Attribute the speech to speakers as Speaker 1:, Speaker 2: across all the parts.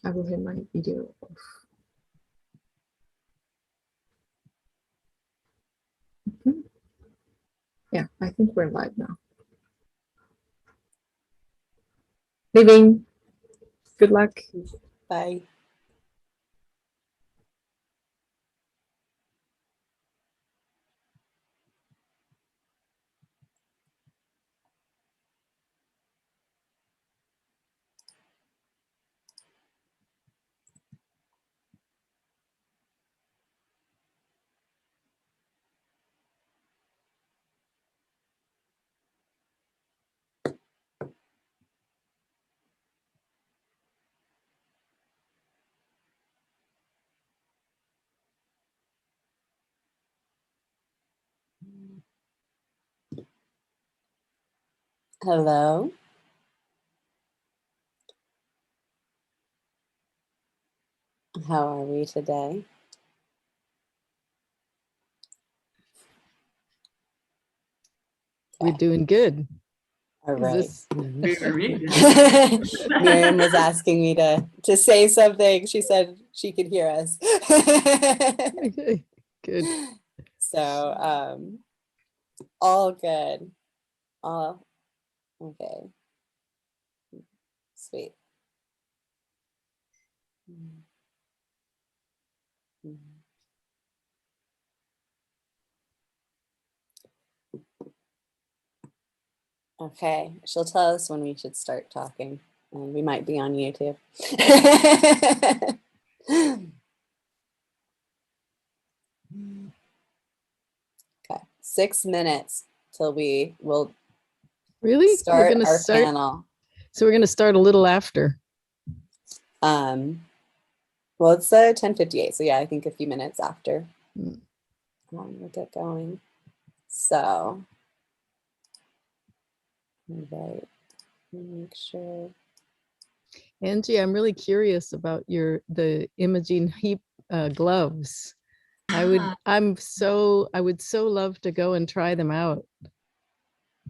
Speaker 1: I will hit my video off. Yeah, I think we're live now. Leaving. Good luck.
Speaker 2: Bye. Hello. How are we today?
Speaker 3: We're doing good.
Speaker 2: All right.
Speaker 4: Miriam
Speaker 2: was asking me to say something. She said she could hear us.
Speaker 3: Okay, good.
Speaker 2: So all good. All okay. Sweet. Okay, she'll tell us when we should start talking, and we might be on YouTube. Okay, 6 minutes till we will
Speaker 3: Really?
Speaker 2: start our panel.
Speaker 3: So we're going to start a little after.
Speaker 2: Well, it's 10:58, so yeah, I think a few minutes after we'll get going. So, right, make sure.
Speaker 3: Angie, I'm really curious about the Imogene Heap gloves. I would so love to go and try them out.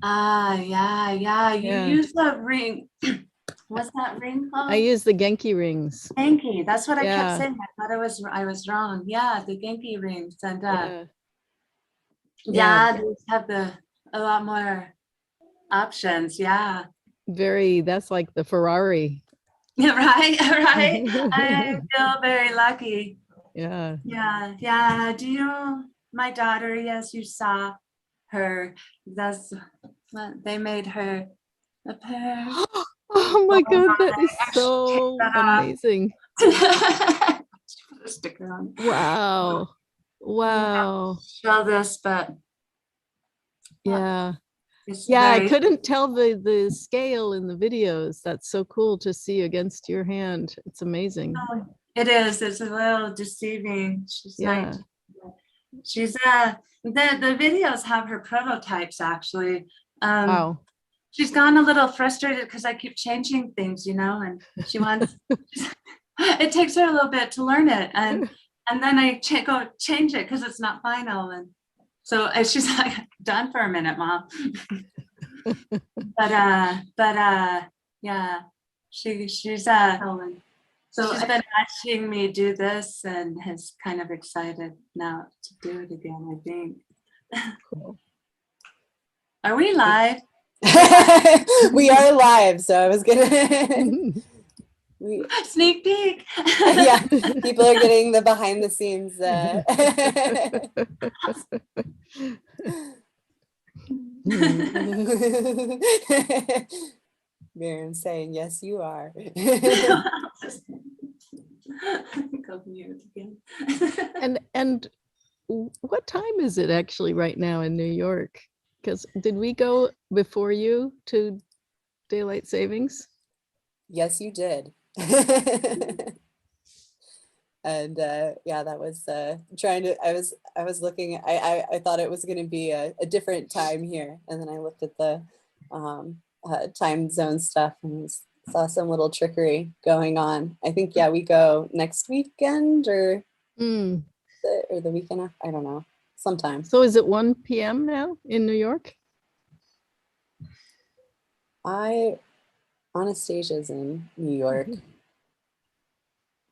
Speaker 4: Yeah. You
Speaker 3: Yeah.
Speaker 4: use the ring. What's that ring called?
Speaker 3: I use the Genki rings.
Speaker 4: Genki. That's what I
Speaker 3: Yeah.
Speaker 4: kept saying. I thought I was wrong. Yeah, the Genki rings. And
Speaker 3: Yeah.
Speaker 4: they have a lot more options. Yeah.
Speaker 3: That's like the Ferrari.
Speaker 4: Yeah, right. I feel very lucky.
Speaker 3: Yeah.
Speaker 4: Yeah. Do you know my daughter? Yes, you saw her. That's what they made her a pair.
Speaker 3: Oh my God, that is so amazing.
Speaker 4: She put a sticker on.
Speaker 3: Wow. Wow.
Speaker 4: Show this, but
Speaker 3: Yeah.
Speaker 4: yeah,
Speaker 3: I couldn't tell the scale in the videos. That's so cool to see against your hand. It's amazing.
Speaker 4: It is. It's a little deceiving. She's
Speaker 3: Yeah.
Speaker 4: She's the videos have her prototypes actually.
Speaker 3: Wow.
Speaker 4: She's gone a little frustrated because I keep changing things, and she wants. It takes her a little bit to learn it, and then I go change it because it's not final, and so she's like, "Done for a minute, Mom." but yeah, she's so she's been watching me do this and is kind of excited now to do it again, I think.
Speaker 3: Cool.
Speaker 4: Are we live?
Speaker 2: We are live, so I was gonna
Speaker 4: sneak peek.
Speaker 2: Yeah, people are getting the behind the scenes. Miriam saying, "Yes, you are."
Speaker 3: And what time is it actually right now in New York? Because did we go before you to daylight savings?
Speaker 2: Yes, you did. And yeah, that was trying to. I was looking. I thought it was going to be a different time here, and then I looked at the time zone stuff and saw some little trickery going on. I think we go next weekend or the weekend after. I don't know. Sometime.
Speaker 3: So is it 1 p.m. now in New York?
Speaker 2: Anastasia's in New York.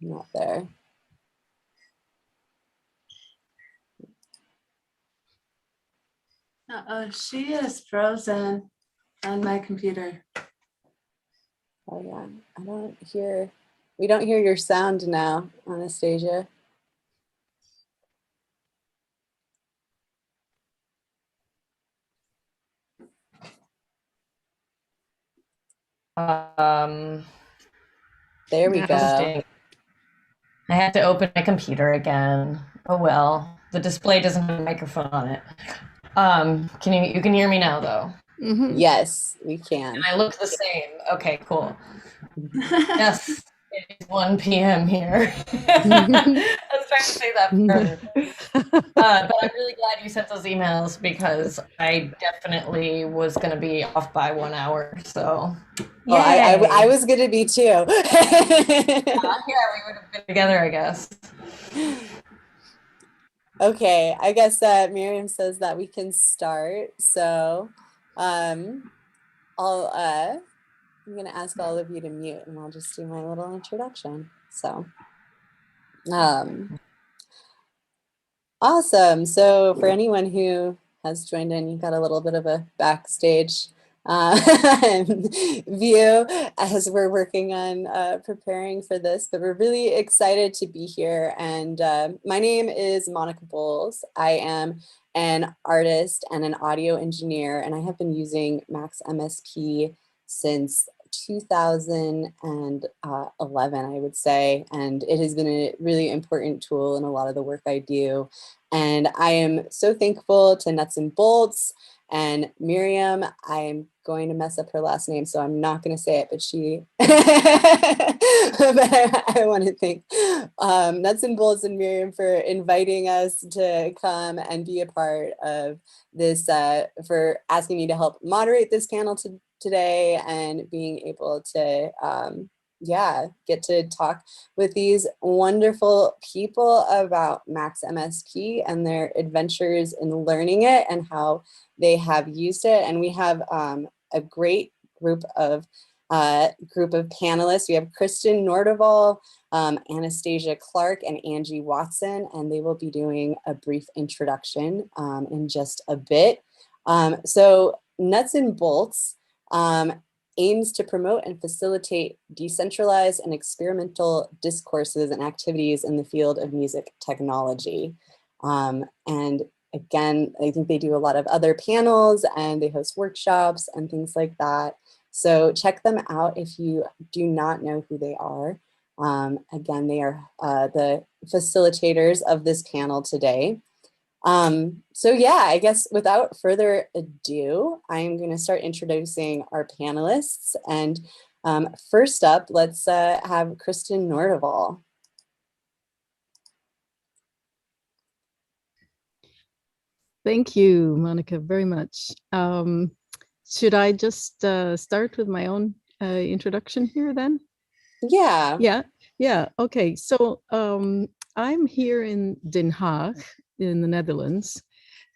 Speaker 2: Not there.
Speaker 4: Uh-oh, she is frozen on my computer.
Speaker 2: Oh yeah, we don't hear your sound now, Anastasia. There we go.
Speaker 5: Interesting. I had to open my computer again. Oh well, the display doesn't have a microphone on it. You can hear me now though?
Speaker 3: Mhm.
Speaker 2: Yes, we can.
Speaker 5: And I look the same. Okay, cool. Yes, it is 1 p.m. here. I was trying to say that first. But I'm really glad you sent those emails because I definitely was going to be off by 1 hour. So,
Speaker 2: Well, I was going to be too.
Speaker 5: yeah, we would have been together, I guess.
Speaker 2: Okay, I guess Miriam says that we can start. So I'm going to ask all of you to mute and I'll just do my little introduction. So, awesome. So for anyone who has joined in, you've got a little bit of a backstage view as we're working on preparing for this, but we're really excited to be here. And my name is Monica Bolles. I am an artist and an audio engineer, and I have been using Max MSP since 2011, I would say, and it has been a really important tool in a lot of the work I do. And I am so thankful to Nuts and Bolts and Miriam. I'm going to mess up her last name, so I'm not going to say it, but I want to thank Nuts and Bolts and Miriam for inviting us to come and be a part of this, for asking me to help moderate this panel today and being able to get to talk with these wonderful people about Max MSP and their adventures in learning it and how they have used it. And we have a great group of panelists. We have Kristin Nordival, Anastasia Clarke, and Angie Watson, and they will be doing a brief introduction in just a bit. So Nuts and Bolts aims to promote and facilitate decentralized and experimental discourses and activities in the field of music technology. And again, I think they do a lot of other panels and they host workshops and things like that. So check them out if you do not know who they are. Again, they are the facilitators of this panel today. So yeah, I guess without further ado, I'm going to start introducing our panelists. And first up, let's have Kristin Nordival.
Speaker 3: Thank you, Monica, very much. Should I just start with my own introduction here then?
Speaker 2: Yeah.
Speaker 3: Yeah. Okay. So I'm here in Den Haag in the Netherlands.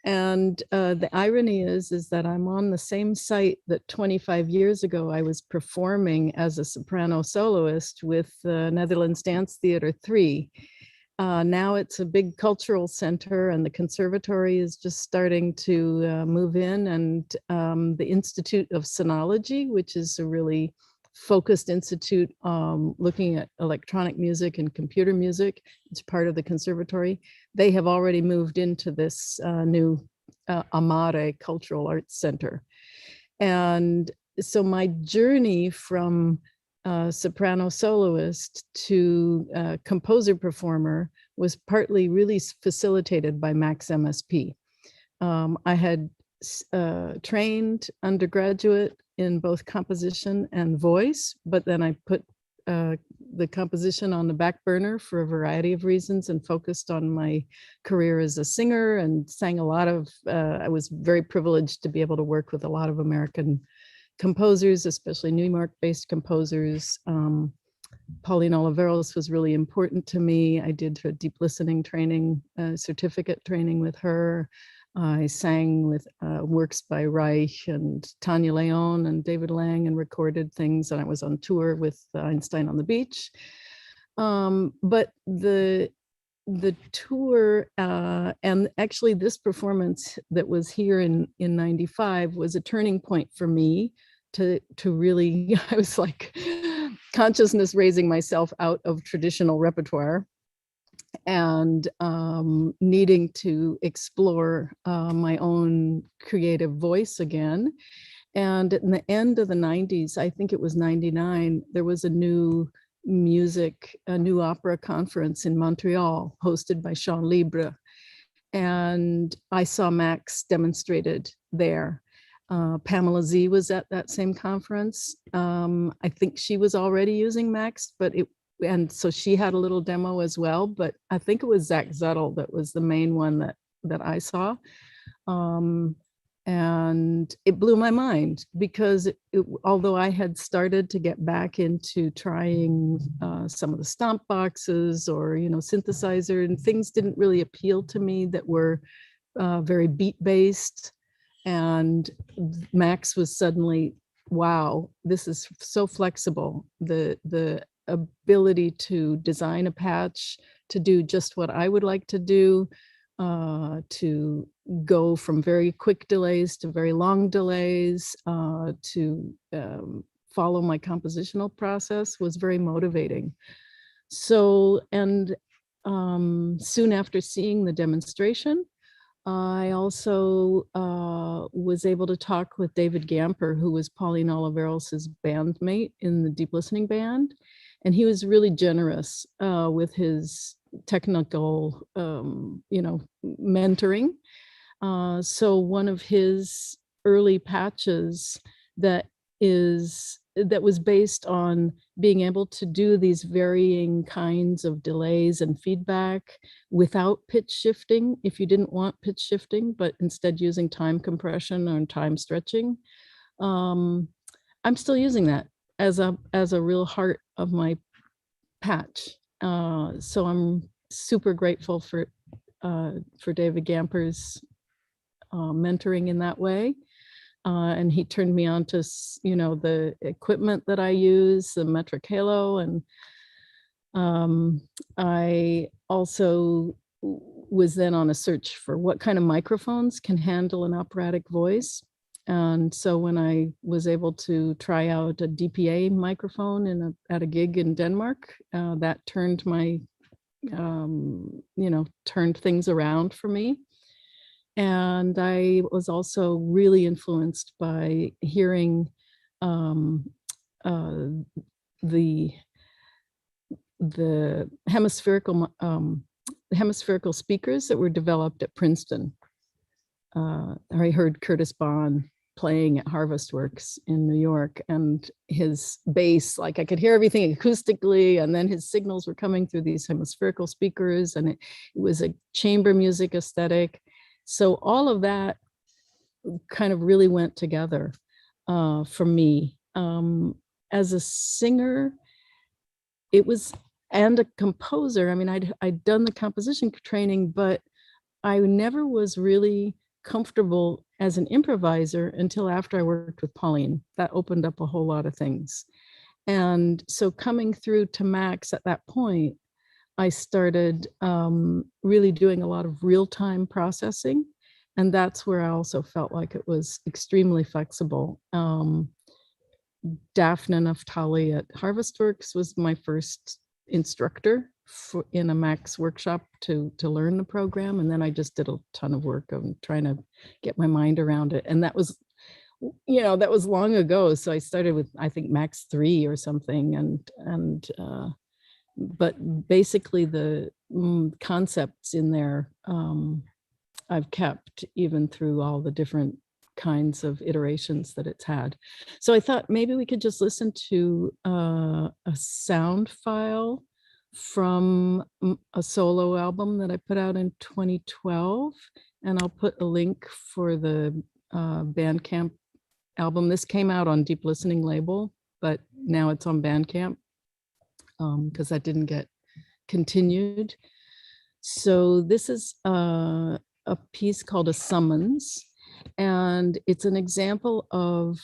Speaker 3: And the irony is that I'm on the same site that 25 years ago I was performing as a soprano soloist with Netherlands Dance Theatre 3. Now it's a big cultural center and the conservatory is just starting to move in, and the Institute of Sonology, which is a really focused institute looking at electronic music and computer music. It's part of the conservatory. They have already moved into this new Amare Cultural Arts Center. And so my journey from soprano soloist to composer performer was partly really facilitated by Max MSP. I had trained undergraduate in both composition and voice, but then I put the composition on the back burner for a variety of reasons and focused on my career as a singer and sang a lot of, I was very privileged to be able to work with a lot of American composers, especially New York-based composers. Pauline Oliveros was really important to me. I did her deep listening training, certificate training with her. I sang with works by Reich and Tanya Leon and David Lang and recorded things, and I was on tour with Einstein on the Beach. But the tour, and actually this performance that was here in 95 was a turning point for me to really, I was like consciousness raising myself out of traditional repertoire and needing to explore my own creative voice again. And in the end of the 90s, I think it was 99, there was a new opera conference in Montreal hosted by Jean Libre. And I saw Max demonstrated there. Pamela Z was at that same conference. I think she was already using Max, and so she had a little demo as well, but I think it was Zach Zettel that was the main one that I saw. And it blew my mind because although I had started to get back into trying some of the stomp boxes or, synthesizer, and things didn't really appeal to me that were very beat based. And Max was suddenly, wow, this is so flexible. The ability to design a patch, to do just what I would like to do, to go from very quick delays to very long delays, to follow my compositional process was very motivating. So, and soon after seeing the demonstration, I also was able to talk with David Gamper, who was Pauline Oliveros' bandmate in the Deep Listening Band. And he was really generous with his technical, mentoring. So one of his early patches that was based on being able to do these varying kinds of delays and feedback without pitch shifting, if you didn't want pitch shifting, but instead using time compression or time stretching. I'm still using that as a real heart of my patch. So I'm super grateful for David Gamper's mentoring in that way. And he turned me on to, the equipment that I use, the metric halo. And I also was then on a search for what kind of microphones can handle an operatic voice. And so when I was able to try out a DPA microphone at a gig in Denmark, that turned my, turned things around for me. And I was also really influenced by hearing the hemispherical speakers that were developed at Princeton. I heard Curtis Bond playing at Harvest Works in New York, and his bass, like I could hear everything acoustically, and then his signals were coming through these hemispherical speakers, and it was a chamber music aesthetic. So all of that kind of really went together for me. As a singer, it was, and a composer, I mean, I'd done the composition training, but I never was really comfortable as an improviser until after I worked with Pauline. That opened up a whole lot of things. And so coming through to Max at that point, I started really doing a lot of real-time processing. And that's where I also felt like it was extremely flexible. Daphne Naftali at Harvest Works was my first instructor in a Max workshop to learn the program. And then I just did a ton of work on trying to get my mind around it. And that was, that was long ago. So I started with, I think, Max 3 or something. But basically the concepts in there, I've kept even through all the different kinds of iterations that it's had. So I thought maybe we could just listen to a sound file from a solo album that I put out in 2012. And I'll put a link for the Bandcamp album. This came out on Deep Listening label, but now it's on Bandcamp because that didn't get continued. So this is a piece called A Summons, and it's an example of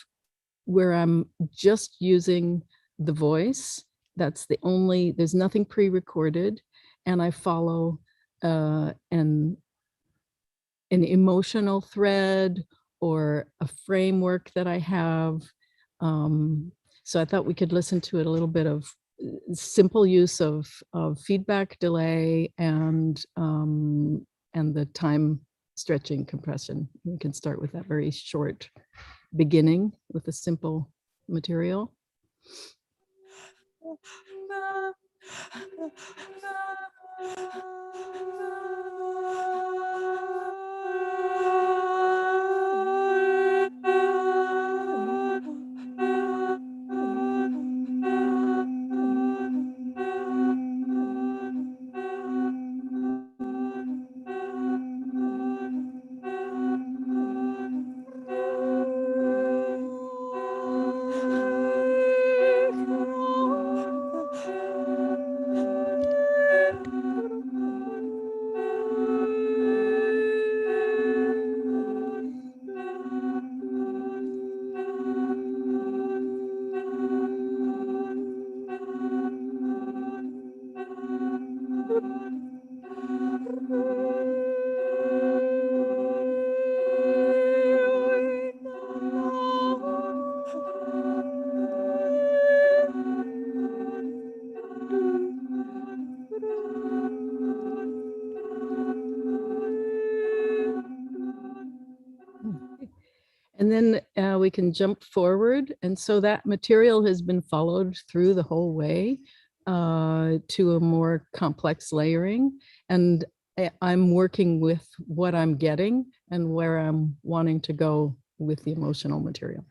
Speaker 3: where I'm just using the voice that's the only, there's nothing pre-recorded, and I follow an emotional thread or a framework that I have. So I thought we could listen to it a little bit of simple use of feedback delay and the time stretching compression. We can start with that very short beginning with a simple material. And then we can jump forward. And so that material has been followed through the whole way to a more complex layering. And I'm working with what I'm getting and where I'm wanting to go with the emotional material.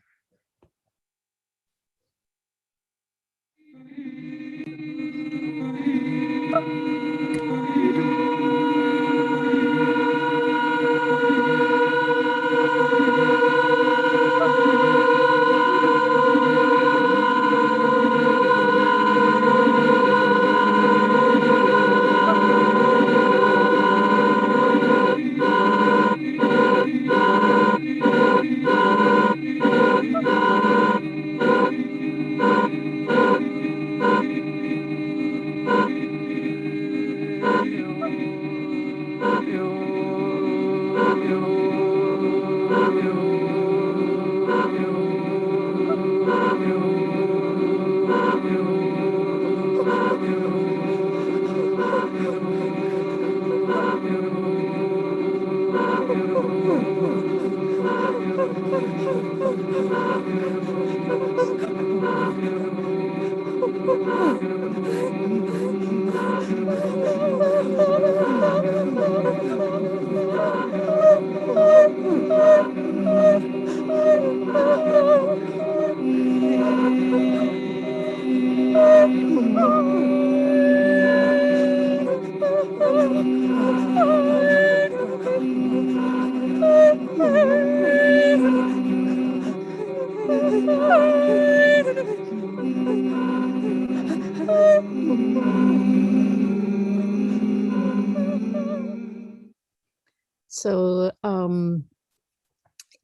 Speaker 3: So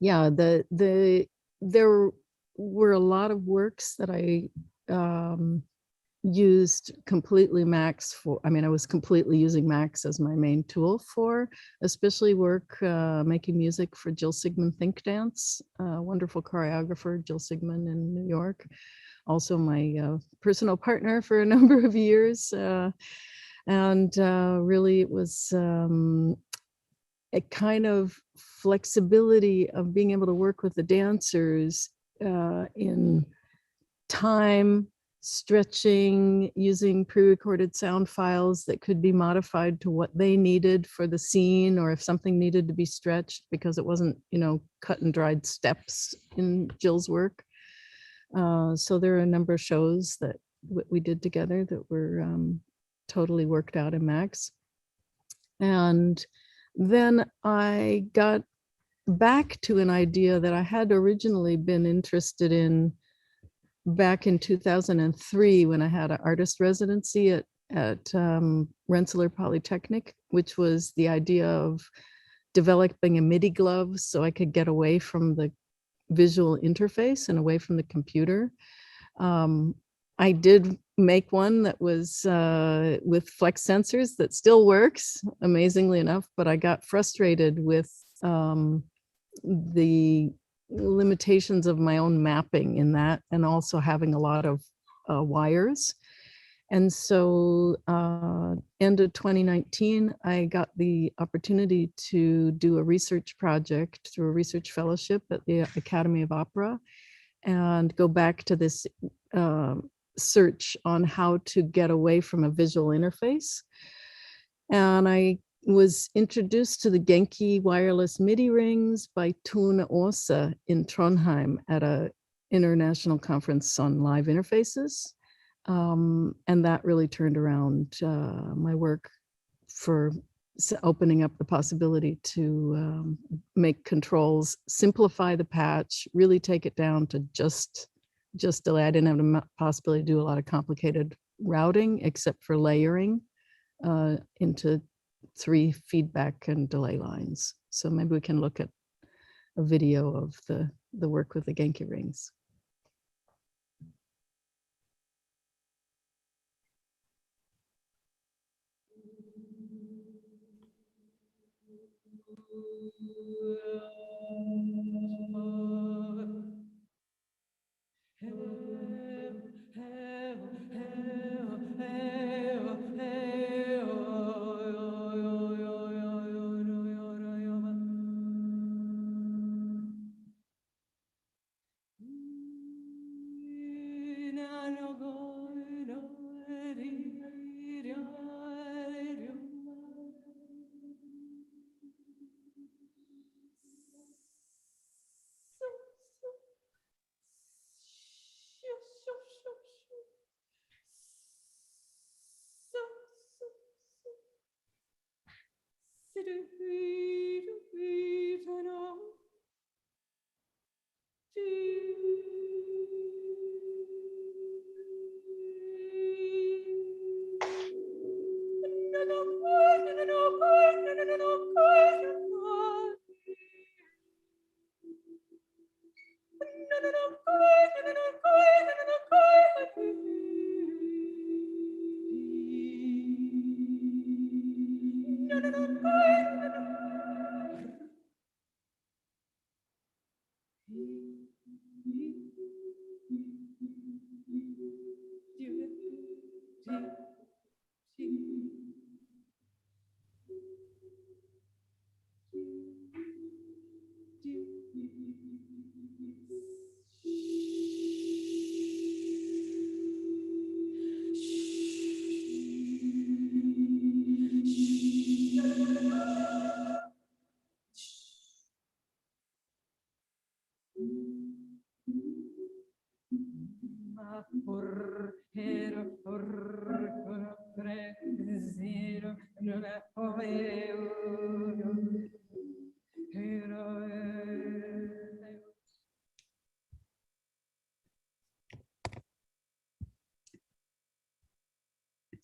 Speaker 3: yeah, there were a lot of works that I used completely Max for. I mean, I was completely using Max as my main tool for, especially work making music for Jill Sigmund Think Dance, wonderful choreographer, Jill Sigmund in New York. Also my personal partner for a number of years. And really it was a kind of flexibility of being able to work with the dancers in time, stretching, using pre-recorded sound files that could be modified to what they needed for the scene, or if something needed to be stretched because it wasn't, you know, cut and dried steps in Jill's work. So there are a number of shows that we did together that were totally worked out in Max. And then I got back to an idea that I had originally been interested in back in 2003 when I had an artist residency at Rensselaer Polytechnic, which was the idea of developing a MIDI glove so I could get away from the visual interface and away from the computer. I did make one that was with flex sensors that still works, amazingly enough, but I got frustrated with the limitations of my own mapping in that, and also having a lot of wires. And so end of 2019, I got the opportunity to do a research project through a research fellowship at the Academy of Opera, and go back to this search on how to get away from a visual interface. And I was introduced to the Genki wireless MIDI rings by Tone Åsa in Trondheim at a international conference on live interfaces. And that really turned around my work for opening up the possibility to make controls, simplify the patch, really take it down to just delay. I didn't have the possibility to do a lot of complicated routing except for layering into 3 feedback and delay lines. So maybe we can look at a video of the work with the Genki rings.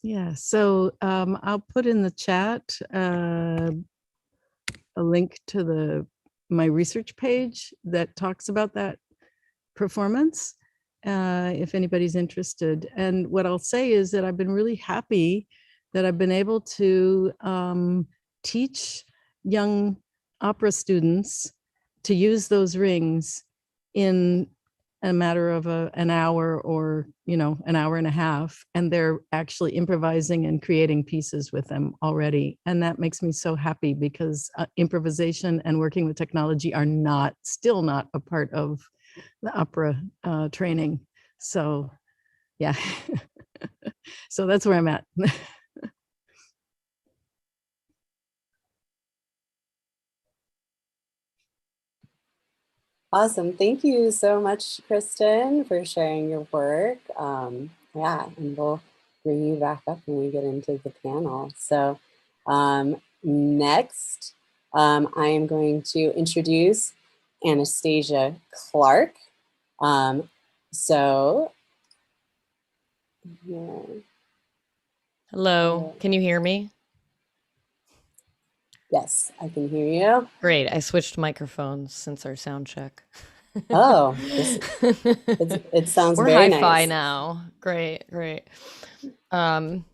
Speaker 3: Yeah, so I'll put in the chat a link to my research page that talks about that performance, if anybody's interested. And what I'll say is that I've been really happy that I've been able to teach young opera students to use those rings in a matter of an hour, or an hour and a half, and they're actually improvising and creating pieces with them already. And that makes me so happy, because improvisation and working with technology are still not a part of the opera training. So yeah, so that's where I'm at.
Speaker 2: Awesome. Thank you so much, Kristin, for sharing your work. Yeah, and we'll bring you back up when we get into the panel. So next, I am going to introduce Anastasia Clarke. So, yeah.
Speaker 5: Hello, can you hear me?
Speaker 2: Yes, I can hear you.
Speaker 5: Great, I switched microphones since our sound check.
Speaker 2: Oh, it sounds
Speaker 5: We're
Speaker 2: very
Speaker 5: hi-fi
Speaker 2: nice.
Speaker 5: now. Great, great. Um,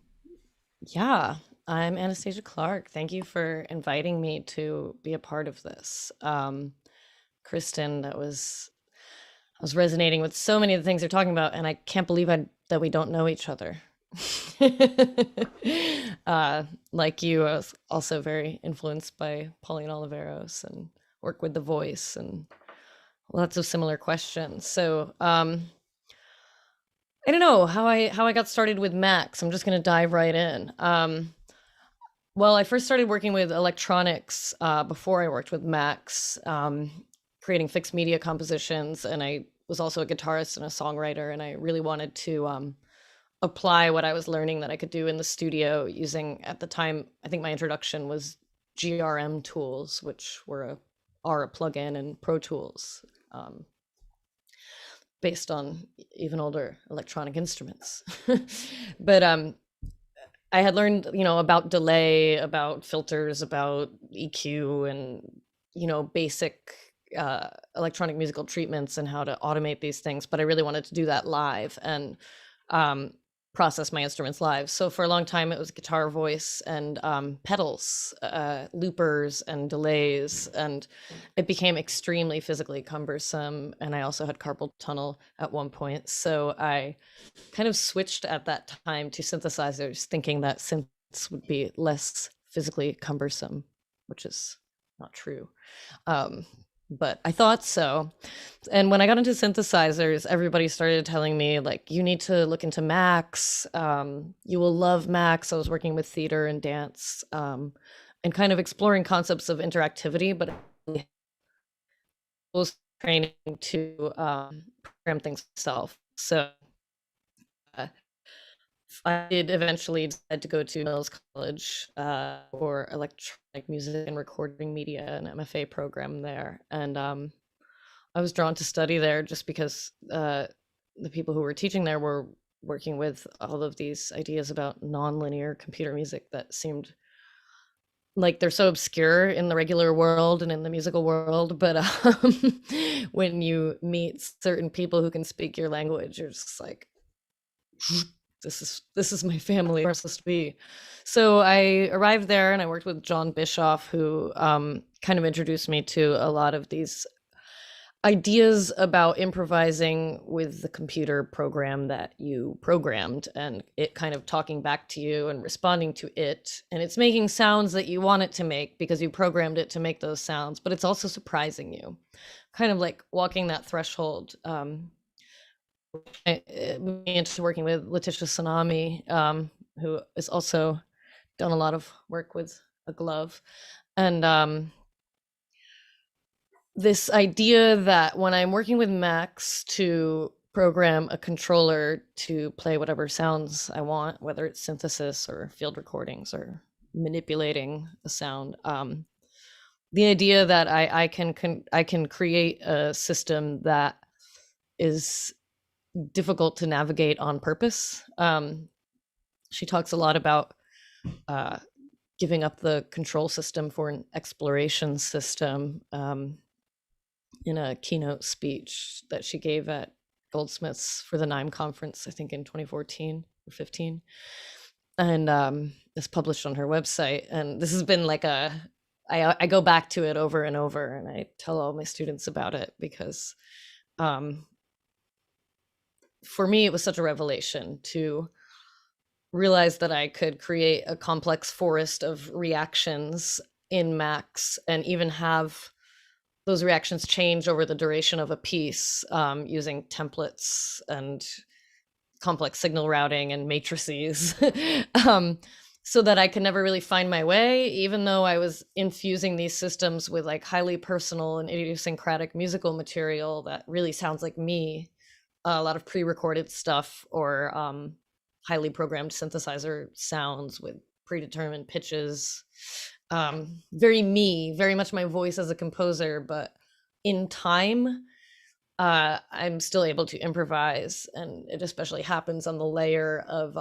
Speaker 5: yeah, I'm Anastasia Clark. Thank you for inviting me to be a part of this. Kristin, I was resonating with so many of the things you're talking about, and I can't believe that we don't know each other. Like you, I was also very influenced by Pauline Oliveros and work with the voice and lots of similar questions. So I don't know how I got started with Max. I'm just going to dive right in. Well, I first started working with electronics before I worked with Max, creating fixed media compositions, and I was also a guitarist and a songwriter, and I really wanted to apply what I was learning that I could do in the studio using, at the time, I think my introduction was GRM tools, which are a plugin in Pro Tools, based on even older electronic instruments. But I had learned, about delay, about filters, about EQ, and basic electronic musical treatments and how to automate these things. But I really wanted to do that live and process my instruments live. So for a long time, it was guitar, voice, and pedals, loopers, and delays, and it became extremely physically cumbersome. And I also had carpal tunnel at one point, so I kind of switched at that time to synthesizers, thinking that synths would be less physically cumbersome, which is not true. But I thought so. And when I got into synthesizers, everybody started telling me, like, you need to look into Max. You will love Max. I was working with theater and dance, and kind of exploring concepts of interactivity, but I was training to program things myself. So I did eventually decide to go to Mills College for electronic music and recording media, an MFA program there. And I was drawn to study there just because the people who were teaching there were working with all of these ideas about nonlinear computer music that seemed like they're so obscure in the regular world and in the musical world. But when you meet certain people who can speak your language, you're just like, this is my family, where I'm supposed to be. So I arrived there and I worked with John Bischoff, who kind of introduced me to a lot of these ideas about improvising with the computer program that you programmed, and it kind of talking back to you and responding to it, and it's making sounds that you want it to make because you programmed it to make those sounds, but it's also surprising you, kind of like walking that threshold. Into working with Letitia Tsunami, who has also done a lot of work with a glove. And this idea that when I'm working with Max to program a controller to play whatever sounds I want, whether it's synthesis or field recordings or manipulating the sound, the idea that I can create a system that is difficult to navigate on purpose. She talks a lot about giving up the control system for an exploration system in a keynote speech that she gave at Goldsmiths for the NIME conference, I think in 2014 or 15. And it's published on her website. And this has been like I go back to it over and over, and I tell all my students about it because for me, it was such a revelation to realize that I could create a complex forest of reactions in Max and even have those reactions change over the duration of a piece using templates and complex signal routing and matrices so that I could never really find my way, even though I was infusing these systems with like highly personal and idiosyncratic musical material that really sounds like me. A lot of pre-recorded stuff or highly programmed synthesizer sounds with predetermined pitches. Very me, very much my voice as a composer, but in time, I'm still able to improvise, and it especially happens on the layer of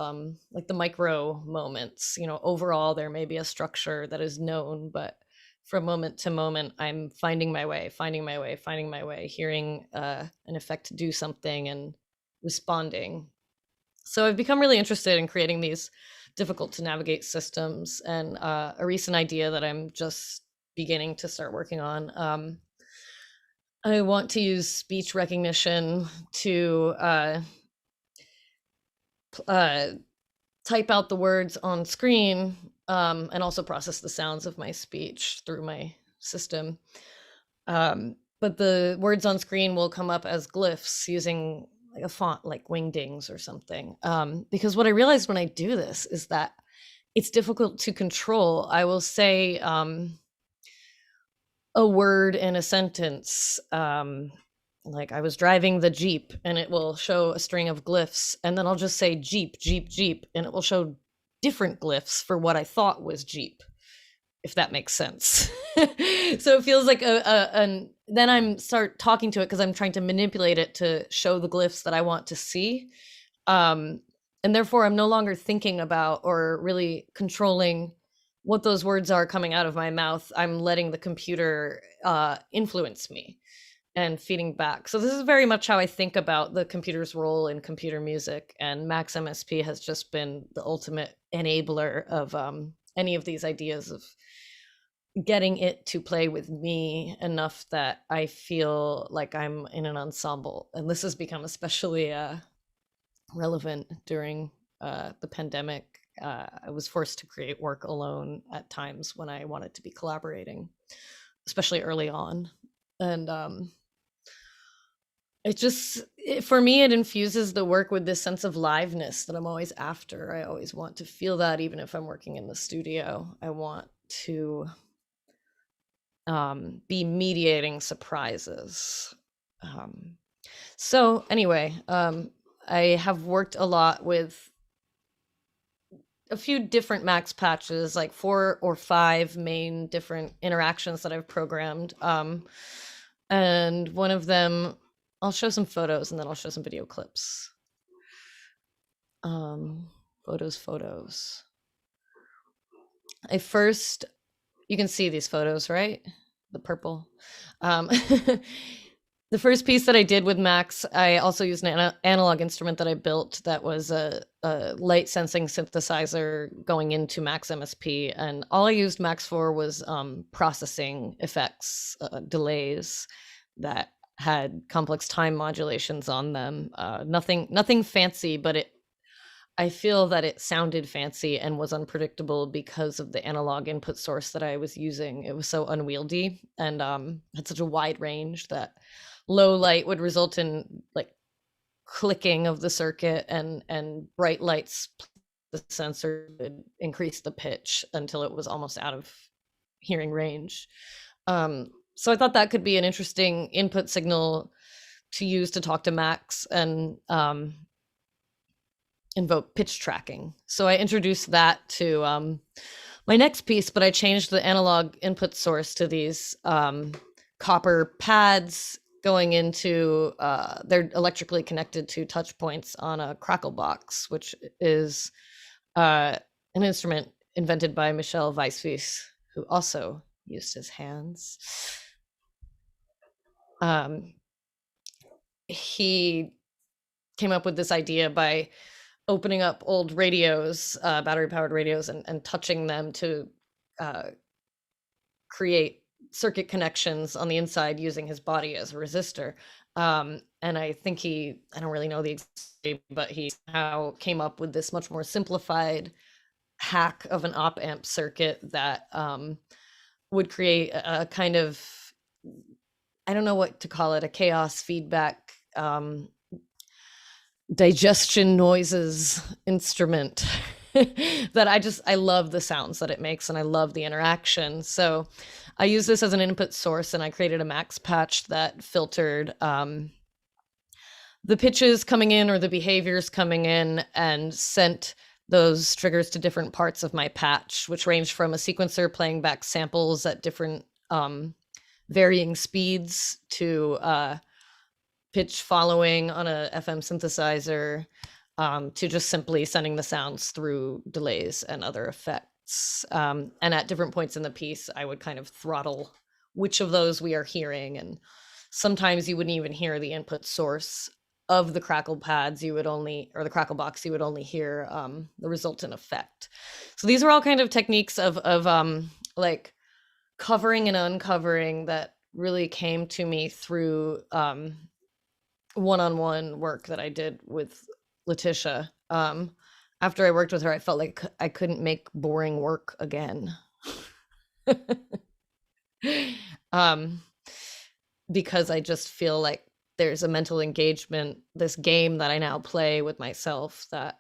Speaker 5: like the micro moments. Overall there may be a structure that is known, but from moment to moment, I'm finding my way, hearing an effect do something and responding. So I've become really interested in creating these difficult to navigate systems, and a recent idea that I'm just beginning to start working on. I want to use speech recognition to type out the words on screen, and also process the sounds of my speech through my system. But the words on screen will come up as glyphs using like a font like Wingdings or something. Because what I realized when I do this is that it's difficult to control. I will say a word in a sentence, like I was driving the Jeep, and it will show a string of glyphs, and then I'll just say Jeep, Jeep, Jeep, and it will show different glyphs for what I thought was Jeep, if that makes sense. So it feels like then I'm start talking to it because I'm trying to manipulate it to show the glyphs that I want to see. And therefore I'm no longer thinking about or really controlling what those words are coming out of my mouth. I'm letting the computer influence me and feeding back. So this is very much how I think about the computer's role in computer music. And Max MSP has just been the ultimate enabler of any of these ideas of getting it to play with me enough that I feel like I'm in an ensemble. And this has become especially relevant during the pandemic. I was forced to create work alone at times when I wanted to be collaborating, especially early on. And for me, it infuses the work with this sense of liveness that I'm always after. I always want to feel that even if I'm working in the studio. I want to be mediating surprises. So anyway, I have worked a lot with a few different Max patches, like 4 or 5 main different interactions that I've programmed. And one of them, I'll show some photos and then I'll show some video clips. Photos. You can see these photos, right? The purple. The first piece that I did with Max, I also used an analog instrument that I built that was a light sensing synthesizer going into Max MSP. And all I used Max for was processing effects, delays that had complex time modulations on them. Nothing fancy, but I feel that it sounded fancy and was unpredictable because of the analog input source that I was using. It was so unwieldy and had such a wide range that low light would result in like clicking of the circuit, and bright lights, the sensor would increase the pitch until it was almost out of hearing range. So I thought that could be an interesting input signal to use to talk to Max and invoke pitch tracking. So I introduced that to my next piece, but I changed the analog input source to these copper pads going into, they're electrically connected to touch points on a crackle box, which is an instrument invented by Michel Weiswies, who also used his hands. He came up with this idea by opening up old radios, battery-powered radios, and touching them to create circuit connections on the inside using his body as a resistor. And I think I don't really know the exact, but he somehow came up with this much more simplified hack of an op-amp circuit that would create a kind of, I don't know what to call it, a chaos feedback digestion noises instrument that I love the sounds that it makes, and I love the interaction. So I use this as an input source, and I created a Max patch that filtered the pitches coming in or the behaviors coming in, and sent those triggers to different parts of my patch, which ranged from a sequencer playing back samples at different varying speeds to pitch following on a FM synthesizer, to just simply sending the sounds through delays and other effects. inputs. And at different points in the piece, I would kind of throttle which of those we are hearing. And sometimes you wouldn't even hear the input source of the crackle pads. You would only, or the crackle box, you would only hear the resultant effect. So these are all kind of techniques of like covering and uncovering that really came to me through one-on-one work that I did with Letitia. After I worked with her, I felt like I couldn't make boring work again. Because I just feel like there's a mental engagement, this game that I now play with myself that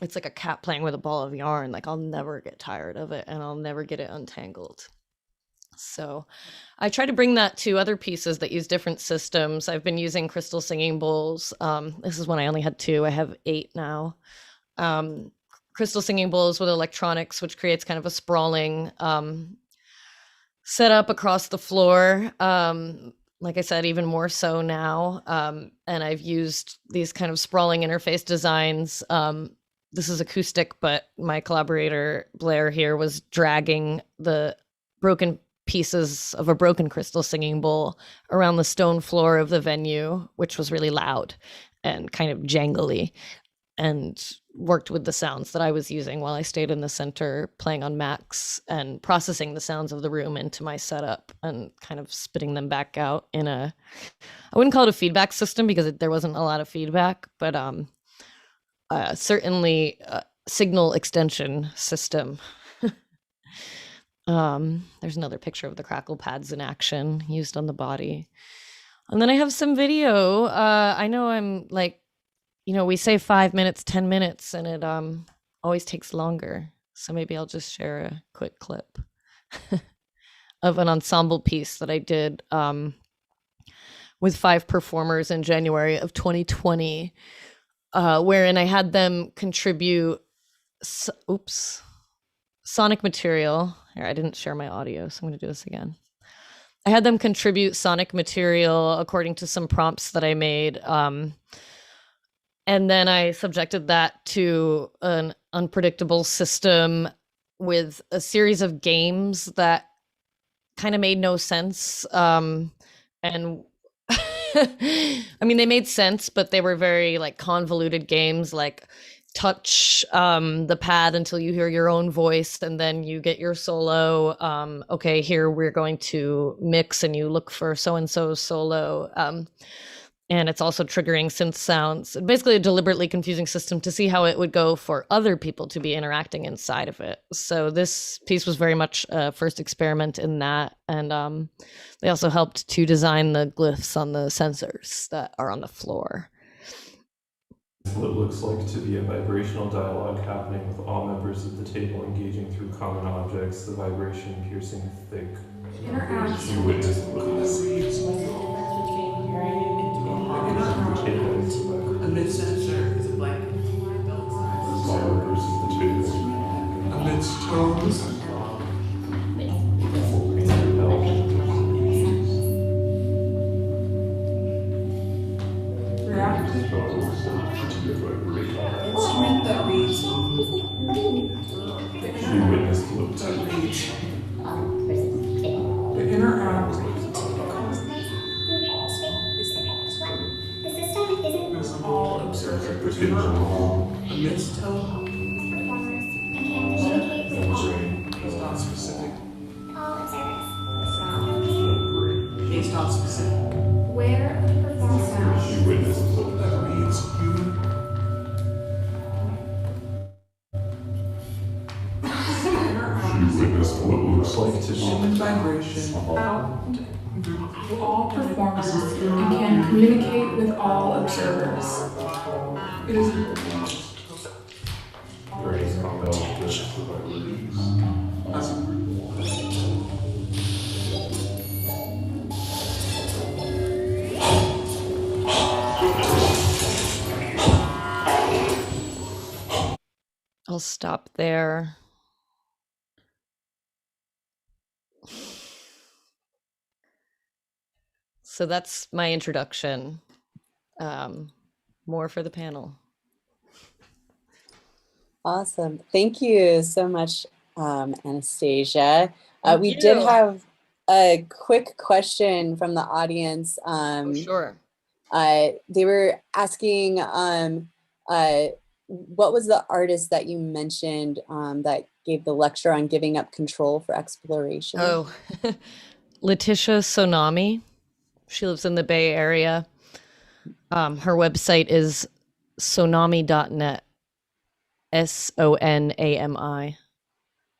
Speaker 5: it's like a cat playing with a ball of yarn. Like I'll never get tired of it and I'll never get it untangled. So I try to bring that to other pieces that use different systems. I've been using crystal singing bowls. This is when I only had 2. I have 8 now. Crystal singing bowls with electronics, which creates kind of a sprawling setup across the floor. Like I said, even more so now. And I've used these kind of sprawling interface designs. This is acoustic, but my collaborator Blair here was dragging the broken pieces of a broken crystal singing bowl around the stone floor of the venue, which was really loud and kind of jangly, and worked with the sounds that I was using while I stayed in the center playing on Max and processing the sounds of the room into my setup and kind of spitting them back out in a, I wouldn't call it a feedback system because there wasn't a lot of feedback, but certainly a signal extension system. There's another picture of the crackle pads in action used on the body. And then I have some video. I know I'm like, we say 5 minutes, 10 minutes, and it always takes longer. So maybe I'll just share a quick clip of an ensemble piece that I did with 5 performers in January of 2020, wherein I had them contribute, sonic material. Here, I didn't share my audio, so I'm going to do this again. I had them contribute sonic material according to some prompts that I made. And then I subjected that to an unpredictable system with a series of games that kind of made no sense. And I mean, they made sense, but they were very like convoluted games, like touch the pad until you hear your own voice and then you get your solo. Okay, here we're going to mix and you look for so-and-so solo. And it's also triggering synth sounds. Basically a deliberately confusing system to see how it would go for other people to be interacting inside of it. So this piece was very much a first experiment in that. And they also helped to design the glyphs on the sensors that are on the floor.
Speaker 6: What it looks like to be a vibrational dialogue happening with all members of the table engaging through common objects, the vibration piercing thick. You witness
Speaker 7: a mid-sensor is a blanket.
Speaker 6: all members of the table.
Speaker 7: Amidst tones. Reactive. Instrument that reads.
Speaker 6: You witness
Speaker 7: That reads. The interact. All observers. Amidst tone. Is not specific. Sound. Is not specific.
Speaker 8: Where perform sound?
Speaker 6: You witness
Speaker 7: That reads human.
Speaker 6: You witness what looks like to be
Speaker 7: Human vibration.
Speaker 8: All performers and can communicate with all observers.
Speaker 7: It is
Speaker 6: very compelled with the vibrations.
Speaker 7: as a group.
Speaker 5: I'll stop there. So that's my introduction. More for the panel.
Speaker 2: Awesome. Thank you so much, Anastasia. We
Speaker 5: Thank
Speaker 2: did
Speaker 5: you.
Speaker 2: have a quick question from the audience.
Speaker 5: Oh, sure.
Speaker 2: They were asking, what was the artist that you mentioned that gave the lecture on giving up control for exploration?
Speaker 5: Oh, Letitia Sonami. She lives in the Bay Area. Her website is sonami.net. SONAMI.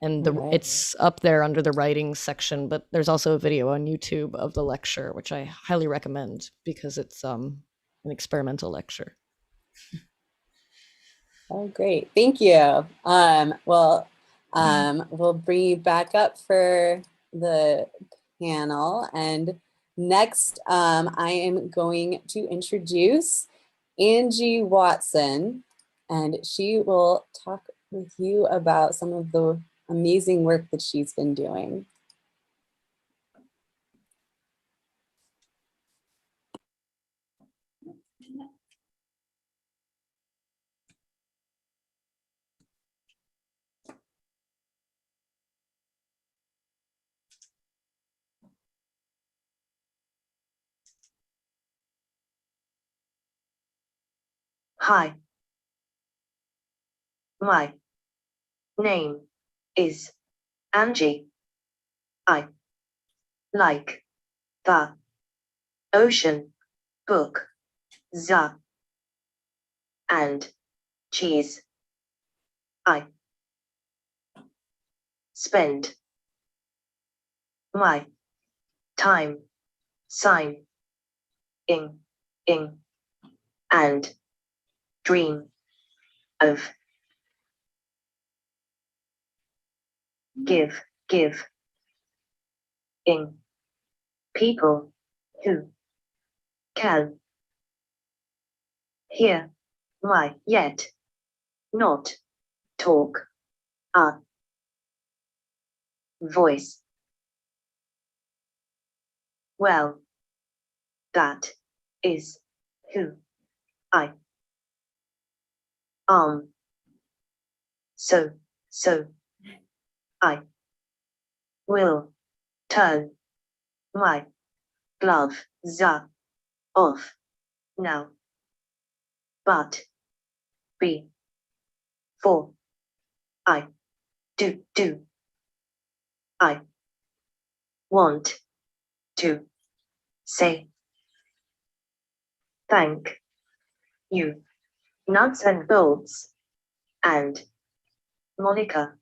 Speaker 5: And
Speaker 2: Right.
Speaker 5: it's up there under the writing section, but there's also a video on YouTube of the lecture, which I highly recommend because it's an experimental lecture.
Speaker 2: Oh, great. Thank you. We'll bring you back up for the panel. And next, I am going to introduce Angie Watson, and she will talk with you about some of the amazing work that she's been doing.
Speaker 9: Hi. My name is Angie. I like the ocean, book, the and cheese. I spend my time signing in and dream of give in people who can hear my yet not talk a voice. Well, that is who I am. So I will turn my gloves off now. But before I do, I want to say thank you, nuts and bolts, and Monica,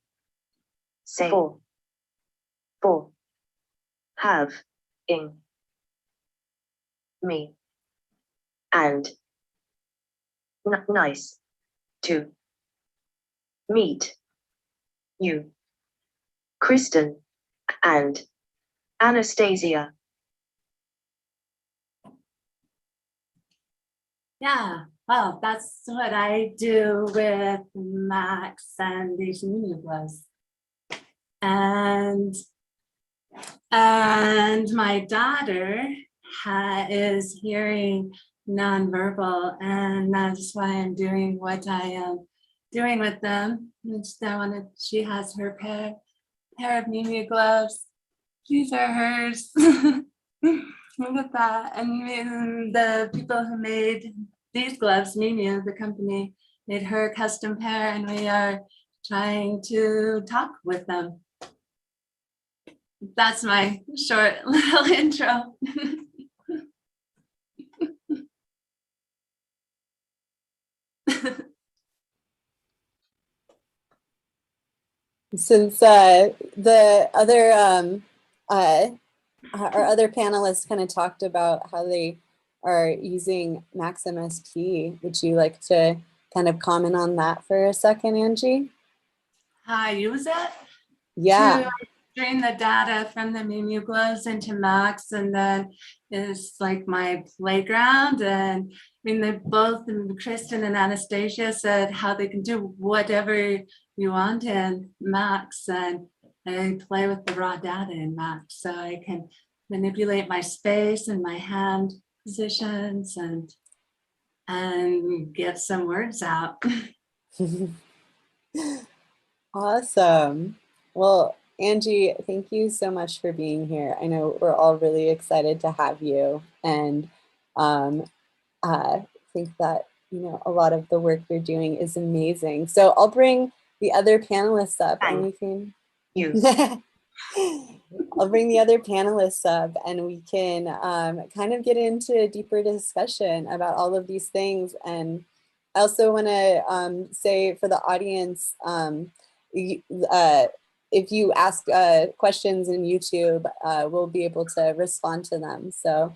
Speaker 9: say for having me, and nice to meet you, Kristin and Anastasia.
Speaker 4: Yeah, well, that's what I do with Max and these mini gloves. And my daughter is hearing nonverbal, and that's why I'm doing what I am doing with them. And she has her pair of mini gloves. These are hers. Look at that. And the people who made these gloves, Mimia, the company, made her a custom pair, and we are trying to talk with them. That's my short little intro.
Speaker 2: Since the other our other panelists kind of talked about how they are using Max MSP, would you like to kind of comment on that for a second, Angie?
Speaker 4: How I use it?
Speaker 2: Yeah.
Speaker 4: To stream the data from the Mimu gloves into Max, and then it's like my playground. And I mean, they both, Kristin and Anastasia, said how they can do whatever you want in Max, and I play with the raw data in Max, so I can manipulate my space and my hand positions and get some words out.
Speaker 2: Awesome. Well, Angie, thank you so much for being here. I know we're all really excited to have you, and I think that, you know, a lot of the work you're doing is amazing. So I'll bring the other panelists up, and we can. I'll bring the other panelists up, and we can kind of get into a deeper discussion about all of these things. And I also want to say for the audience, if you ask questions in YouTube, we'll be able to respond to them. So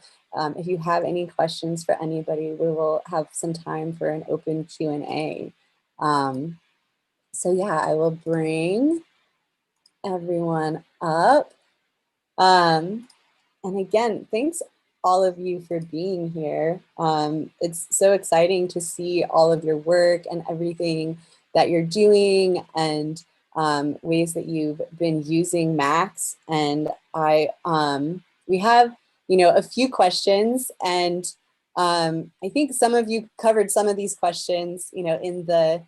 Speaker 2: if you have any questions for anybody, we will have some time for an open Q&A. So yeah, I will bring everyone up. And again, thanks all of you for being here. It's so exciting to see all of your work and everything that you're doing, and ways that you've been using Max. And we have, you know, a few questions, and I think some of you covered some of these questions, you know, in the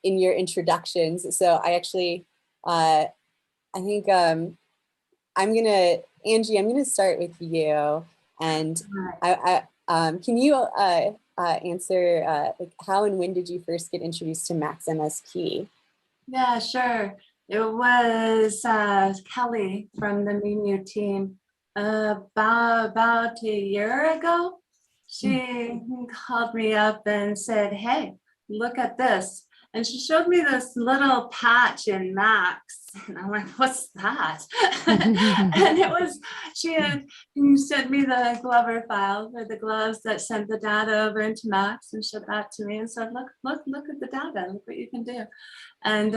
Speaker 2: in your introductions. So I actually, I think Angie, I'm gonna start with you, and can you answer like how and when did you first get introduced to Max MSP?
Speaker 4: Yeah, sure. It was Kelly from the MeMu team about a year ago. She called me up and said, "Hey, look at this." And she showed me this little patch in Max. And I'm like, "What's that?" And it was, she had sent me the Glover file for the gloves that sent the data over into Max, and showed that to me and said, look at the data, look what you can do. And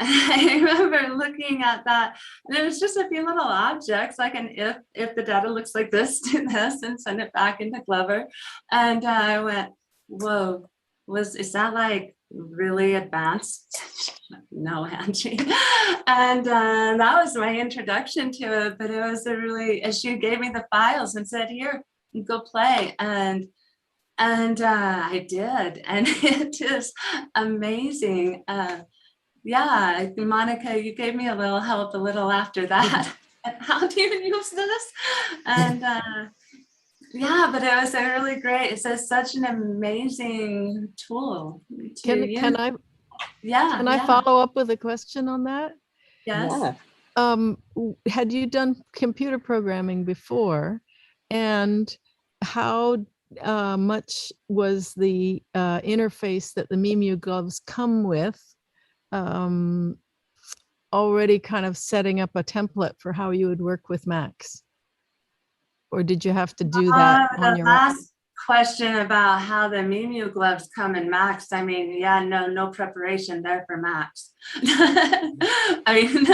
Speaker 4: I remember looking at that, and it was just a few little objects, like an if the data looks like this, do this, and send it back into Glover. And I went, whoa, is that like really advanced? No, Angie. And that was my introduction to it. But it was a really, as she gave me the files and said, "Here, go play." And I did, and it is amazing. Yeah, Monica, you gave me a little help a little after that. How do you use this? And yeah, but it was a really great, it's such an amazing tool to use.
Speaker 3: Can I follow up with a question on that?
Speaker 4: Yes.
Speaker 2: Yeah.
Speaker 3: Had you done computer programming before, and how much was the interface that the MeMu gloves come with already kind of setting up a template for how you would work with Max? Or did you have to do that on your own?
Speaker 4: Last question about how the MeMu gloves come in Max. I mean, yeah, no preparation there for Max. I mean,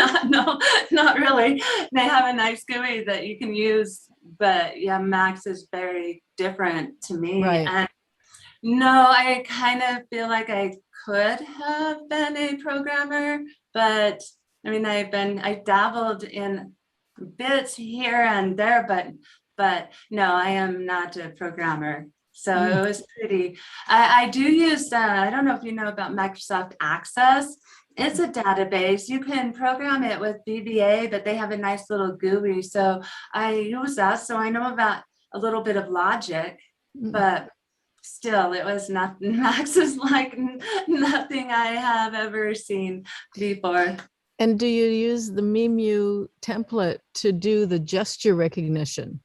Speaker 4: not really. They have a nice GUI that you can use, but yeah, Max is very different to me.
Speaker 3: Right.
Speaker 4: And no, I kind of feel like I could have been a programmer, but I mean, I dabbled in bits here and there, but no, I am not a programmer. So it was pretty, I do use, I don't know if you know about Microsoft Access. It's a database. You can program it with VBA, but they have a nice little GUI. So I use that. So I know about a little bit of logic, but still, it was not, Max is like nothing I have ever seen before.
Speaker 3: And do you use the MeMu template to do the gesture recognition?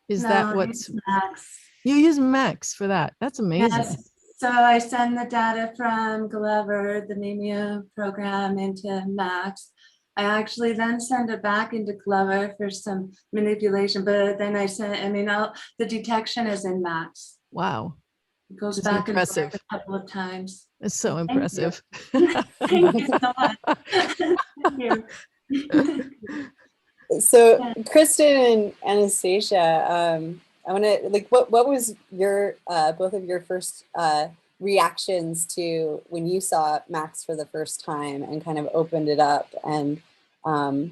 Speaker 3: Is that what's
Speaker 4: Max?
Speaker 3: You use Max for that? That's amazing.
Speaker 4: Yes. So I send the data from Glover, the MeMu program, into Max. I actually then send it back into Glover for some manipulation, but then the detection is in Max.
Speaker 3: Wow.
Speaker 4: It goes
Speaker 3: It's
Speaker 4: back
Speaker 3: impressive.
Speaker 4: and forth a couple of times.
Speaker 3: It's so impressive.
Speaker 4: Thank you so much. Thank you.
Speaker 2: So Kristin and Anastasia, I want to, like, what was your both of your first reactions to when you saw Max for the first time and kind of opened it up, and how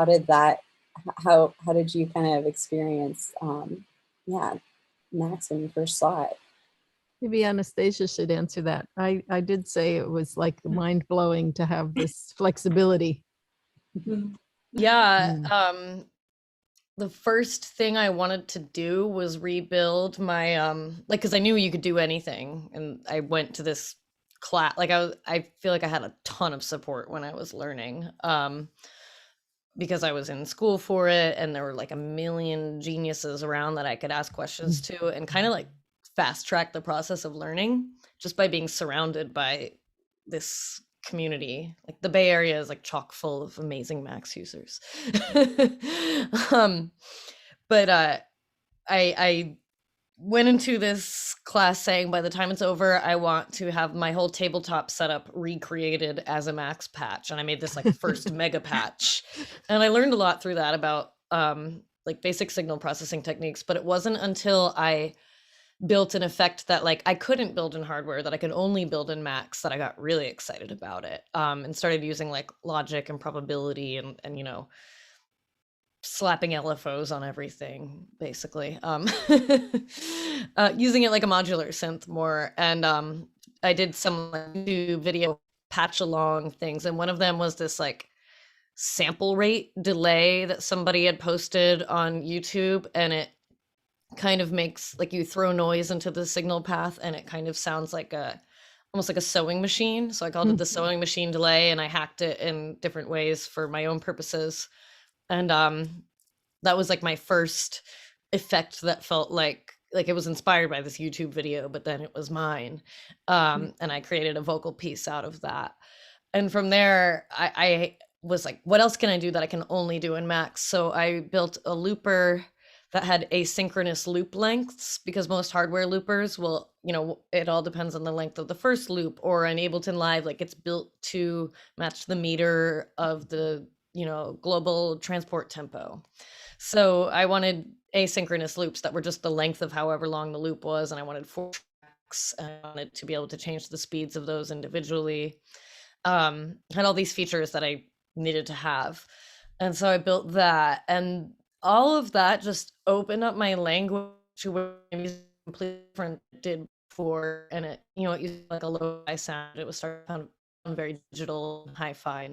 Speaker 2: did you kind of experience Max when you first saw it?
Speaker 3: Maybe Anastasia should answer that. I did say it was like mind blowing to have this flexibility.
Speaker 5: Yeah. The first thing I wanted to do was rebuild my like, because I knew you could do anything, and I went to this class. Like I feel like I had a ton of support when I was learning, because I was in school for it, and there were like a million geniuses around that I could ask questions to, and kind of like fast track the process of learning just by being surrounded by this community. Like the Bay Area is like chock full of amazing Max users. But I went into this class saying, by the time it's over, I want to have my whole tabletop setup recreated as a Max patch. And I made this like first mega patch. And I learned a lot through that about like basic signal processing techniques. But it wasn't until I built an effect that like I couldn't build in hardware, that I could only build in Max, that I got really excited about it, and started using like logic and probability and you know, slapping LFOs on everything, basically. Using it like a modular synth more. And I did some like new video patch along things, and one of them was this like sample rate delay that somebody had posted on YouTube, and it kind of makes like you throw noise into the signal path and it kind of sounds like almost like a sewing machine. So I called it the sewing machine delay, and I hacked it in different ways for my own purposes. And that was like my first effect that felt like it was inspired by this YouTube video, but then it was mine. And I created a vocal piece out of that. And from there, I was like, what else can I do that I can only do in Max? So I built a looper that had asynchronous loop lengths, because most hardware loopers will, you know, it all depends on the length of the first loop, or in Ableton Live, like it's built to match the meter of the, you know, global transport tempo. So I wanted asynchronous loops that were just the length of however long the loop was, and I wanted 4 tracks, and I wanted to be able to change the speeds of those individually. Had all these features that I needed to have. And so I built that, and all of that just opened up my language to what maybe completely different did before. And it, you know, it used like a lo-fi sound. It was starting to sound very digital, hi-fi.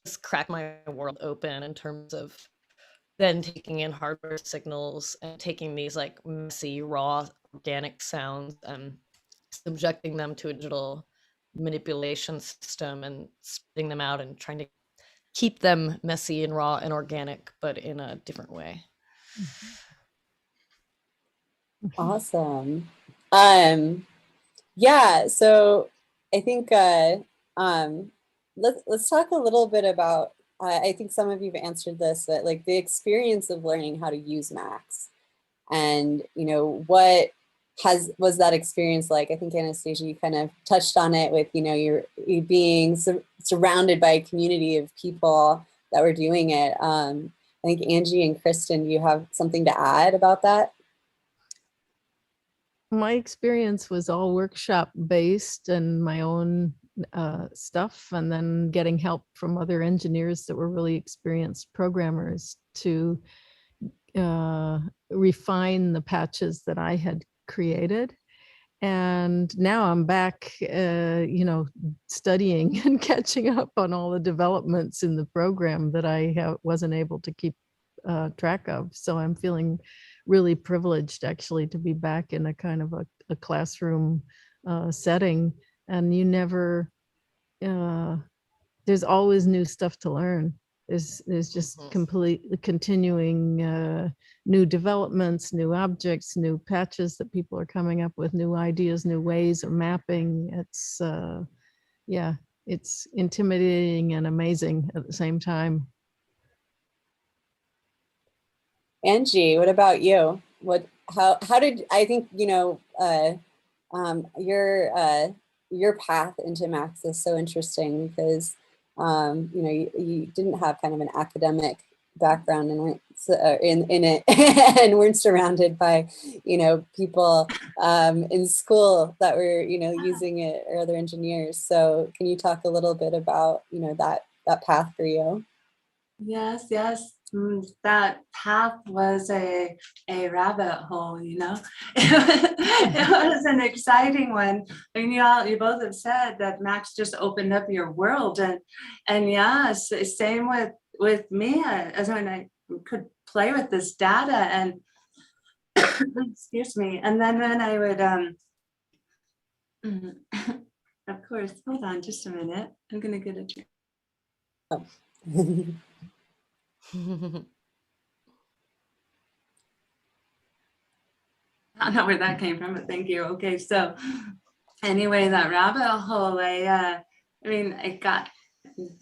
Speaker 5: Just cracked my world open in terms of then taking in hardware signals and taking these like messy, raw, organic sounds and subjecting them to a digital manipulation system and spitting them out and trying to keep them messy and raw and organic, but in a different way.
Speaker 2: Awesome. Yeah, so I think let's talk a little bit about, I think some of you've answered this, but like the experience of learning how to use Max, and you know, what was that experience like? I think Anastasia, you kind of touched on it with, you know, you being surrounded by a community of people that were doing it. I think Angie and Kristin, do you have something to add about that?
Speaker 3: My experience was all workshop based and my own stuff, and then getting help from other engineers that were really experienced programmers to refine the patches that I had created. And now I'm back, you know, studying and catching up on all the developments in the program that I wasn't able to keep track of. So I'm feeling really privileged actually to be back in a kind of a classroom setting. And you never, there's always new stuff to learn. There's just completely continuing new developments, new objects, new patches that people are coming up with, new ideas, new ways of mapping. It's, yeah, it's intimidating and amazing at the same time.
Speaker 2: Angie, what about you? How did, I think, you know, your path into Max is so interesting because, you know, you didn't have kind of an academic background and weren't in it and weren't surrounded by, you know, people in school that were, you know, using it, or other engineers. So can you talk a little bit about, you know, that path for you?
Speaker 4: Yes. that path was a rabbit hole, you know. It was an exciting one. And you both have said that Max just opened up your world, and yes, same with me. As when I could play with this data, and excuse me, and then when I would of course, hold on just a minute. I'm gonna get a drink.
Speaker 2: Oh.
Speaker 4: I don't know where that came from, but thank you. Okay, so anyway, that rabbit hole, I mean, I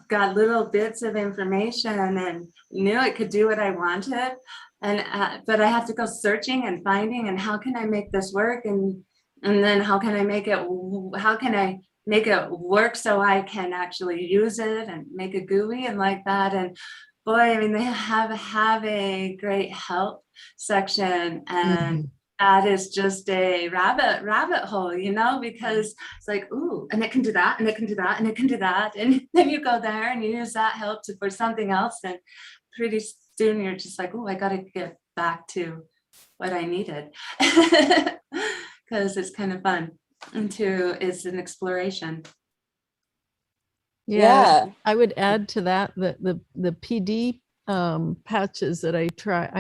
Speaker 4: got little bits of information and knew it could do what I wanted, and but I have to go searching and finding, and how can I make this work, and then how can I make it work so I can actually use it and make a GUI and like that. And boy, I mean, they have a great help section, and that is just a rabbit hole, you know, because it's like, ooh, and it can do that, and it can do that, and it can do that, and then you go there and you use that help for something else, and pretty soon you're just like, oh, I got to get back to what I needed, because it's kind of fun, and it's an exploration.
Speaker 2: Yeah.
Speaker 3: I would add to that the PD patches that I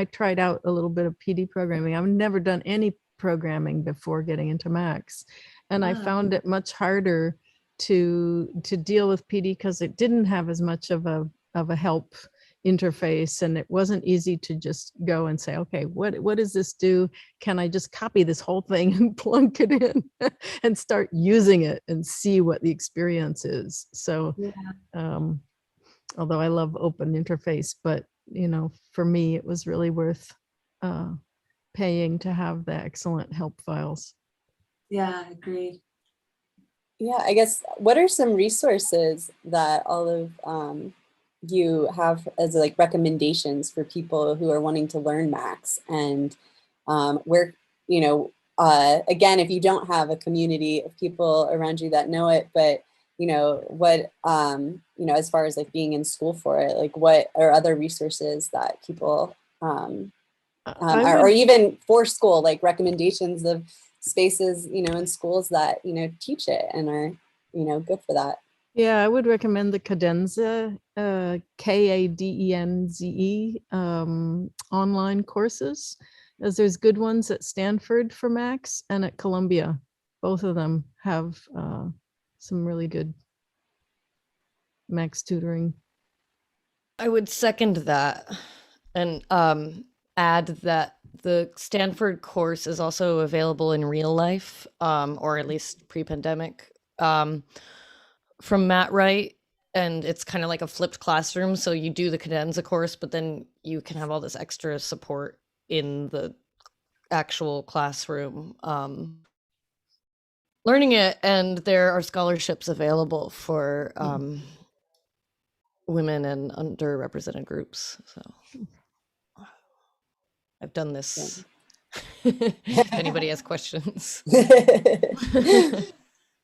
Speaker 3: tried out a little bit of PD programming. I've never done any programming before getting into Max, and I found it much harder to deal with PD because it didn't have as much of a help interface, and it wasn't easy to just go and say, okay, what does this do? Can I just copy this whole thing and plunk it in and start using it and see what the experience is? So although I love open interface, but you know, for me it was really worth paying to have the excellent help files.
Speaker 4: Yeah, agreed.
Speaker 2: Yeah, I guess, what are some resources that all of you have as like recommendations for people who are wanting to learn Max, and where, you know, again, if you don't have a community of people around you that know it, but you know, what, you know, as far as like being in school for it, like what are other resources that people, or even for school, like recommendations of spaces, you know, in schools that, you know, teach it and are, you know, good for that.
Speaker 3: Yeah, I would recommend the Cadenza, KADENZE online courses, as there's good ones at Stanford for Max and at Columbia. Both of them have some really good Max tutoring.
Speaker 5: I would second that, and add that the Stanford course is also available in real life, or at least pre-pandemic, from Matt Wright, and it's kind of like a flipped classroom. So you do the Cadenza course, but then you can have all this extra support in the actual classroom learning it, and there are scholarships available for women and underrepresented groups. So I've done this. If anybody has questions.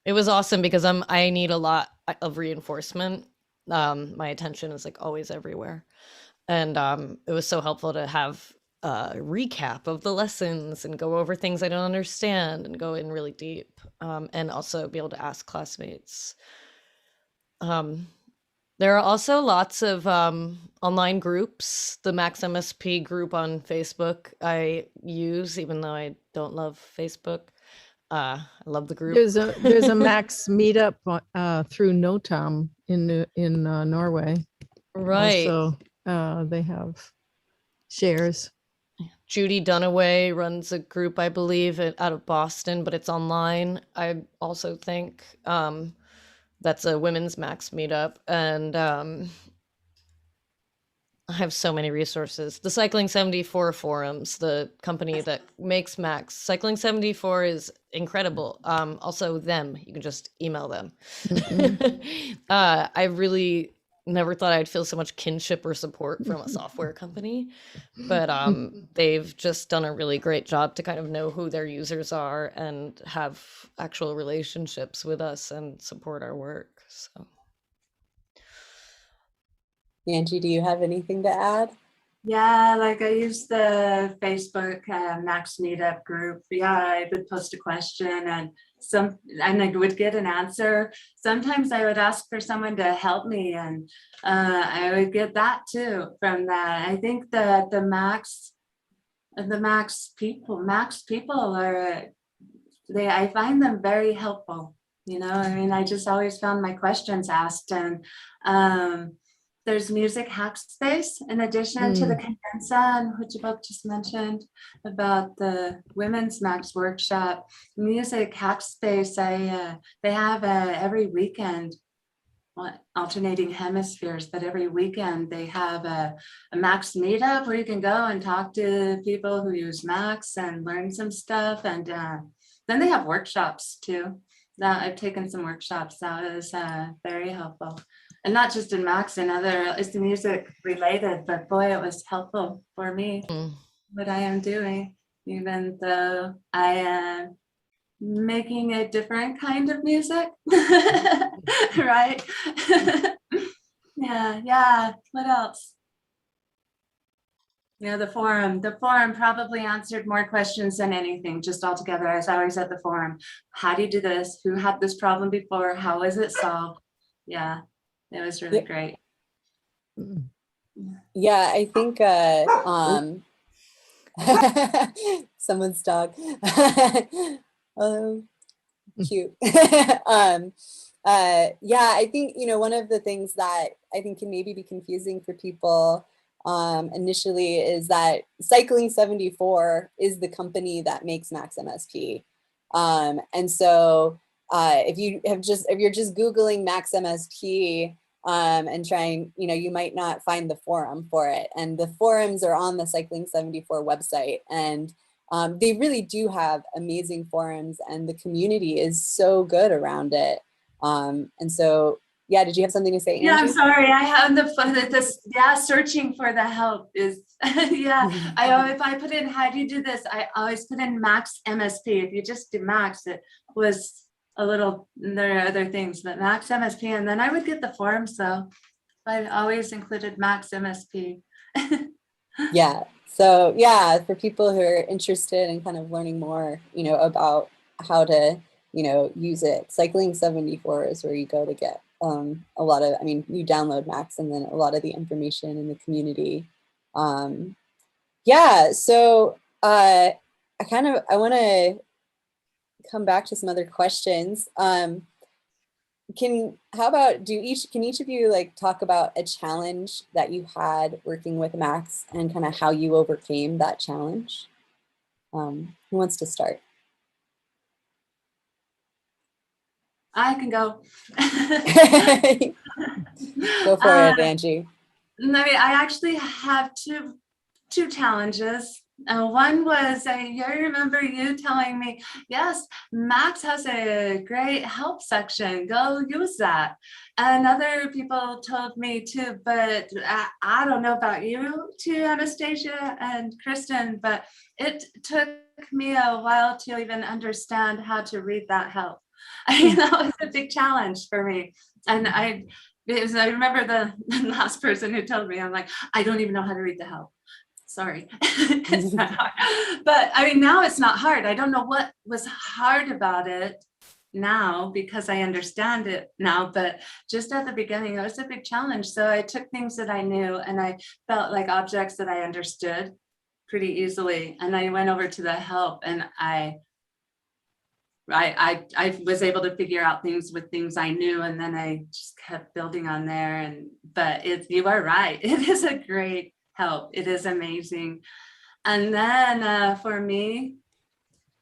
Speaker 5: It was awesome because I need a lot of reinforcement. My attention is like always everywhere. And it was so helpful to have a recap of the lessons and go over things I don't understand and go in really deep, and also be able to ask classmates. There are also lots of online groups. The Max MSP group on Facebook I use, even though I don't love Facebook. I love the group.
Speaker 3: There's a Max meetup through Notam in Norway.
Speaker 5: Right.
Speaker 3: So they have shares.
Speaker 5: Judy Dunaway runs a group, I believe, out of Boston, but it's online. I also think that's a women's Max meetup, and I have so many resources. The Cycling 74 forums, the company that makes Max. Cycling 74 is incredible. Also them, you can just email them. I really never thought I'd feel so much kinship or support from a software company, but they've just done a really great job to kind of know who their users are and have actual relationships with us and support our work. So.
Speaker 2: Angie, do you have anything to add?
Speaker 4: Yeah, like I use the Facebook Max Meetup group. Yeah, I would post a question and I would get an answer. Sometimes I would ask for someone to help me, and I would get that too from that. I think that the Max people are I find them very helpful. You know, I mean, I just always found my questions asked, and there's Music Hackspace in addition to the Condensa, and which you both just mentioned about the Women's Max workshop. Music Hackspace, they have every weekend, alternating hemispheres, but every weekend they have a Max meetup where you can go and talk to people who use Max and learn some stuff. And then they have workshops too. That I've taken some workshops. That was very helpful. And not just in Max and other, it's music related, but boy, it was helpful for me, what I am doing, even though I am making a different kind of music, right? Yeah. What else? Yeah, the forum probably answered more questions than anything, just altogether. As I always at the forum, how do you do this? Who had this problem before? How is it solved? Yeah, it was really great.
Speaker 2: Yeah, I think someone's dog. Cute. Yeah, I think, you know, one of the things that I think can maybe be confusing for people initially is that Cycling 74 is the company that makes Max MSP. And so if you're just Googling Max MSP and trying, you know, you might not find the forum for it. And the forums are on the Cycling 74 website. And they really do have amazing forums, and the community is so good around it. And so, yeah, did you have something to say, Angie?
Speaker 4: Yeah, I'm sorry. I have searching for the help is, if I put in, how do you do this? I always put in Max MSP. If you just do Max, it was a little, there are other things, but Max MSP, and then I would get the forum. So I always included Max MSP.
Speaker 2: Yeah. So yeah, for people who are interested in kind of learning more, you know, about how to, you know, use it, Cycling 74 is where you go to get a lot of, I mean, you download Max and then a lot of the information in the community. Yeah, so I want to come back to some other questions. How about can each of you like talk about a challenge that you had working with Max and kind of how you overcame that challenge? Who wants to start?
Speaker 4: I can go.
Speaker 2: Go for it, Angie.
Speaker 4: I mean, I actually have two challenges. One was, I remember you telling me, yes, Max has a great help section, go use that. And other people told me too, but I don't know about you too, Anastasia and Kristin, but it took me a while to even understand how to read that help. I mean, that was a big challenge for me. And I remember the last person who told me, I'm like, I don't even know how to read the help. Sorry. It's not hard. But I mean, now it's not hard. I don't know what was hard about it now because I understand it now, but just at the beginning, it was a big challenge. So I took things that I knew and I felt like objects that I understood pretty easily. And I went over to the help and I was able to figure out things with things I knew, and then I just kept building on there. But you are right. It is a great help. It is amazing. And then for me,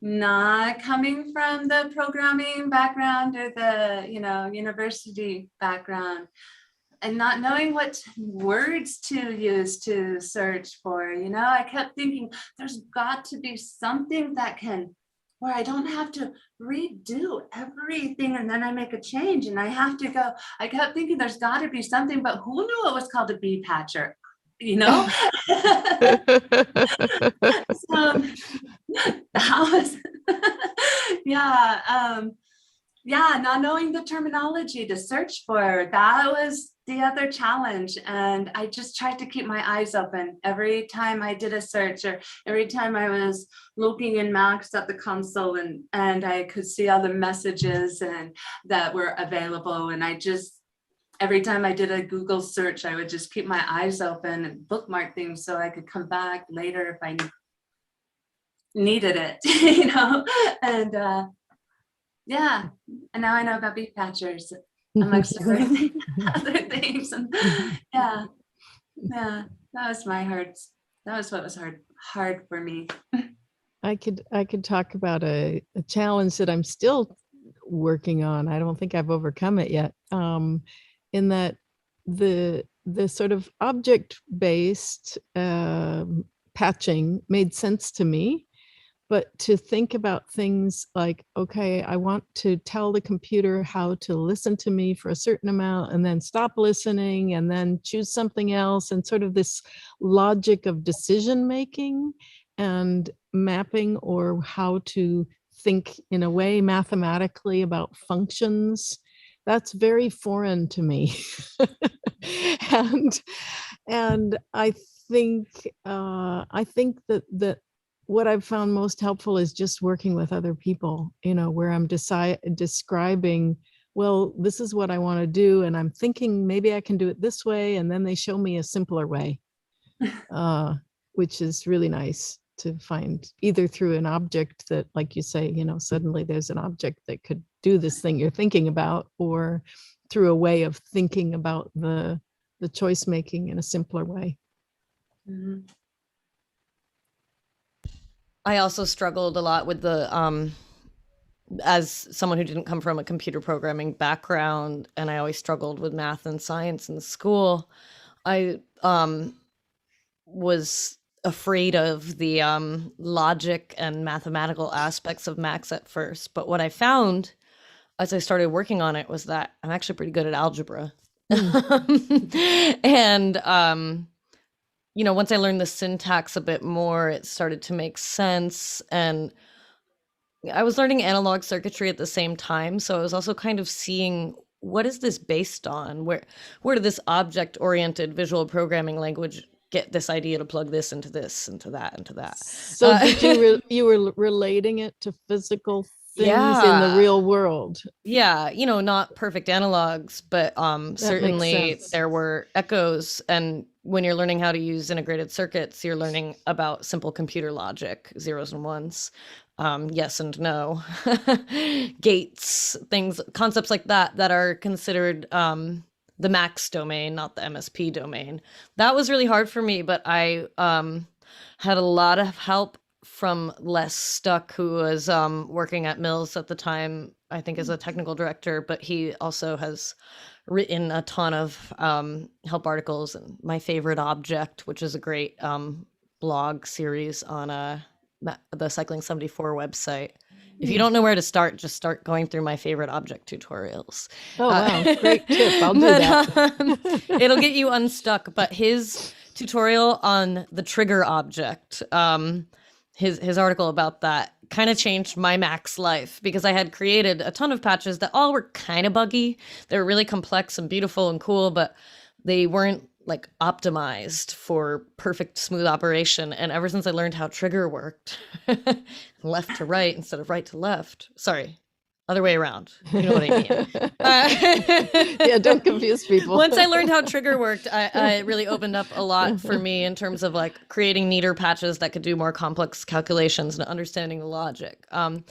Speaker 4: not coming from the programming background or the, university background, and not knowing what words to use to search for, I kept thinking there's got to be something that can, where I don't have to redo everything and then I make a change and I have to go. I kept thinking there's got to be something, but who knew it was called a bee patcher? So how was yeah, not knowing the terminology to search for, that was the other challenge. And I just tried to keep my eyes open every time I did a search, or every time I was looking in Max at the console, and I could see all the messages and that were available. And I just, every time I did a Google search, I would just keep my eyes open and bookmark things so I could come back later if I needed it, you know. And yeah, and now I know about beef patchers amongst other things. And yeah, that was that was what was hard for me.
Speaker 3: I could talk about a challenge that I'm still working on. I don't think I've overcome it yet. In that the sort of object-based patching made sense to me. But to think about things like, okay, I want to tell the computer how to listen to me for a certain amount and then stop listening and then choose something else, and sort of this logic of decision making and mapping, or how to think in a way mathematically about functions, that's very foreign to me. and I think that what I've found most helpful is just working with other people, you know, where I'm describing, well, this is what I want to do, and I'm thinking maybe I can do it this way, and then they show me a simpler way, which is really nice to find, either through an object that, like you say, you know, suddenly there's an object that could do this thing you're thinking about, or through a way of thinking about the choice making in a simpler way.
Speaker 4: Mm-hmm.
Speaker 5: I also struggled a lot with the, as someone who didn't come from a computer programming background, and I always struggled with math and science in school, I was afraid of the logic and mathematical aspects of Max at first. But what I found as I started working on it was that I'm actually pretty good at algebra. And you know, once I learned the syntax a bit more, it started to make sense. And I was learning analog circuitry at the same time. So I was also kind of seeing, what is this based on? Where did this object-oriented visual programming language get this idea to plug this, into that, into that?
Speaker 3: So did you were relating it to physical things in the real world?
Speaker 5: Yeah, you know, not perfect analogs, but certainly there were echoes. And when you're learning how to use integrated circuits, you're learning about simple computer logic, zeros and ones, yes and no, gates, things, concepts like that are considered the Max domain, not the MSP domain. That was really hard for me, but I had a lot of help from Les Stuck, who was working at Mills at the time, I think as a technical director, but he also has written a ton of help articles, and My Favorite Object, which is a great blog series on the Cycling 74 website. If you don't know where to start, just start going through My Favorite Object tutorials.
Speaker 3: Oh, wow, great tip. I'll do that.
Speaker 5: It'll get you unstuck, but his tutorial on the trigger object, his article about that kind of changed my Max life, because I had created a ton of patches that all were kind of buggy. They were really complex and beautiful and cool, but they weren't like optimized for perfect smooth operation. And ever since I learned how trigger worked, left to right instead of right to left, sorry, other way around, you know what I mean?
Speaker 3: Yeah, don't confuse people.
Speaker 5: Once I learned how trigger worked, it really opened up a lot for me in terms of like creating neater patches that could do more complex calculations and understanding the logic. I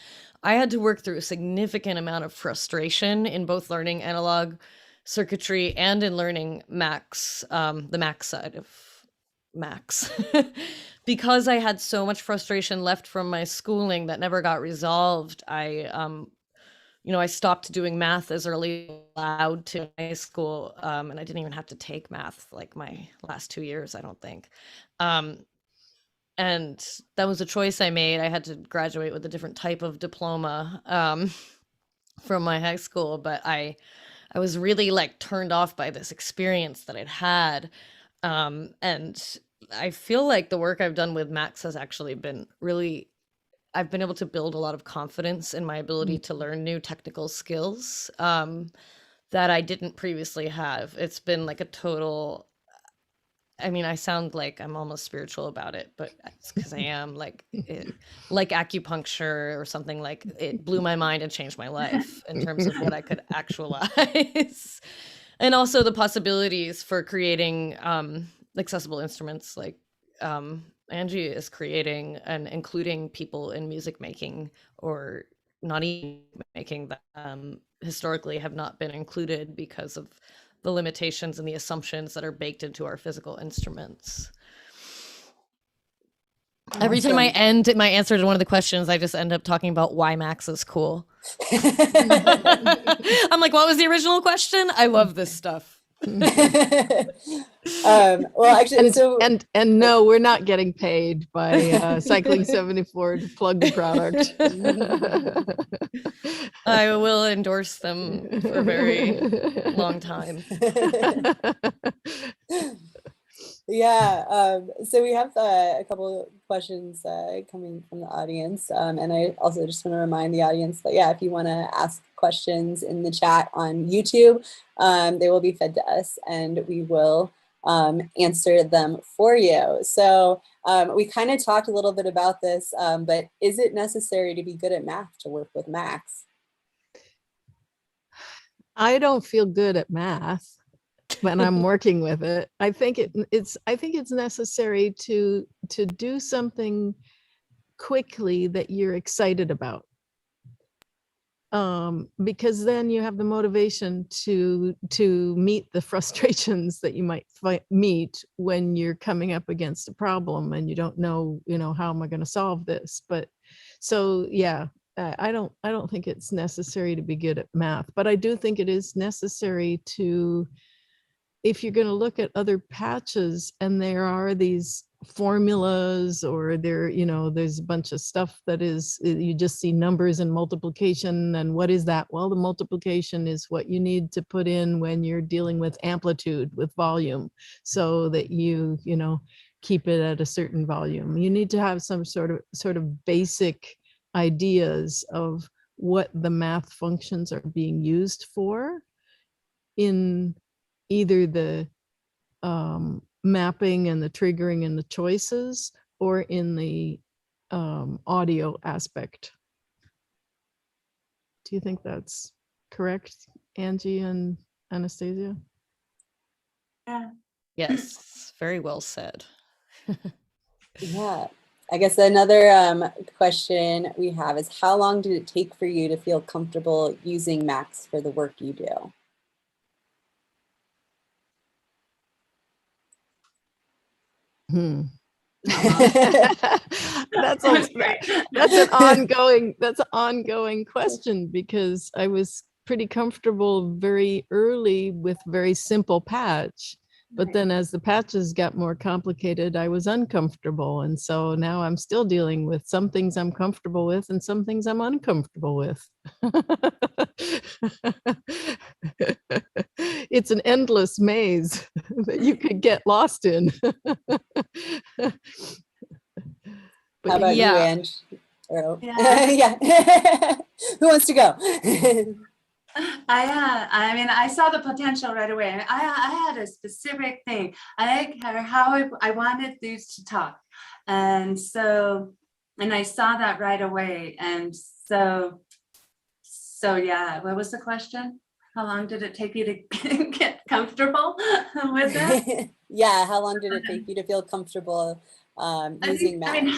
Speaker 5: had to work through a significant amount of frustration in both learning analog circuitry and in learning Max, the Max side of Max. Because I had so much frustration left from my schooling that never got resolved, I stopped doing math as early as allowed to in high school, and I didn't even have to take math like my last 2 years, I don't think. And that was a choice I made. I had to graduate with a different type of diploma from my high school, but I was really like turned off by this experience that I'd had. And I feel like the work I've done with Max has actually been really I've been able to build a lot of confidence in my ability to learn new technical skills that I didn't previously have. It's been like a total, I mean, I sound like I'm almost spiritual about it, but it's because I am, like acupuncture or something. Like, it blew my mind and changed my life in terms of what I could actualize. And also the possibilities for creating accessible instruments, like Angie is creating, and including people in music making, or not even making, that historically have not been included because of the limitations and the assumptions that are baked into our physical instruments. Every time I end my answer to one of the questions, I just end up talking about why Max is cool. I'm like, what was the original question? I love this stuff.
Speaker 2: Well, actually,
Speaker 3: and no, we're not getting paid by Cycling 74 to plug the product.
Speaker 5: I will endorse them for a very long time.
Speaker 2: Yeah, so we have a couple of questions coming from the audience, and I also just want to remind the audience that, yeah, if you want to ask questions in the chat on YouTube, they will be fed to us, and we will answer them for you. So we kind of talked a little bit about this, but is it necessary to be good at math to work with Max?
Speaker 3: I don't feel good at math when I'm working with it. I think it's necessary to do something quickly that you're excited about, because then you have the motivation to meet the frustrations that you might meet when you're coming up against a problem and you don't know, how am I going to solve this? But so yeah, I don't think it's necessary to be good at math, but I do think it is necessary to, if you're going to look at other patches and there are these formulas, or there's a bunch of stuff that is, you just see numbers and multiplication, and what is that? Well, the multiplication is what you need to put in when you're dealing with amplitude, with volume, so that you keep it at a certain volume. You need to have some sort of basic ideas of what the math functions are being used for in either the mapping and the triggering and the choices, or in the audio aspect. Do you think that's correct, Angie and Anastasia?
Speaker 4: Yeah.
Speaker 5: Yes, very well said.
Speaker 2: Yeah, I guess another question we have is, how long did it take for you to feel comfortable using Max for the work you do?
Speaker 3: That's an ongoing question, because I was pretty comfortable very early with very simple patch, but then as the patches got more complicated, I was uncomfortable, and so now I'm still dealing with some things I'm comfortable with and some things I'm uncomfortable with. It's an endless maze that you could get lost in.
Speaker 2: How about you, Ange?
Speaker 4: Yeah.
Speaker 2: Yeah. Who wants to go?
Speaker 4: I mean, I saw the potential right away. And I had a specific thing. How I wanted these to talk. And I saw that right away. And so yeah, what was the question? How long did it take you to get comfortable with it?
Speaker 2: Yeah, how long did it take you to feel comfortable using Max?
Speaker 4: I mean,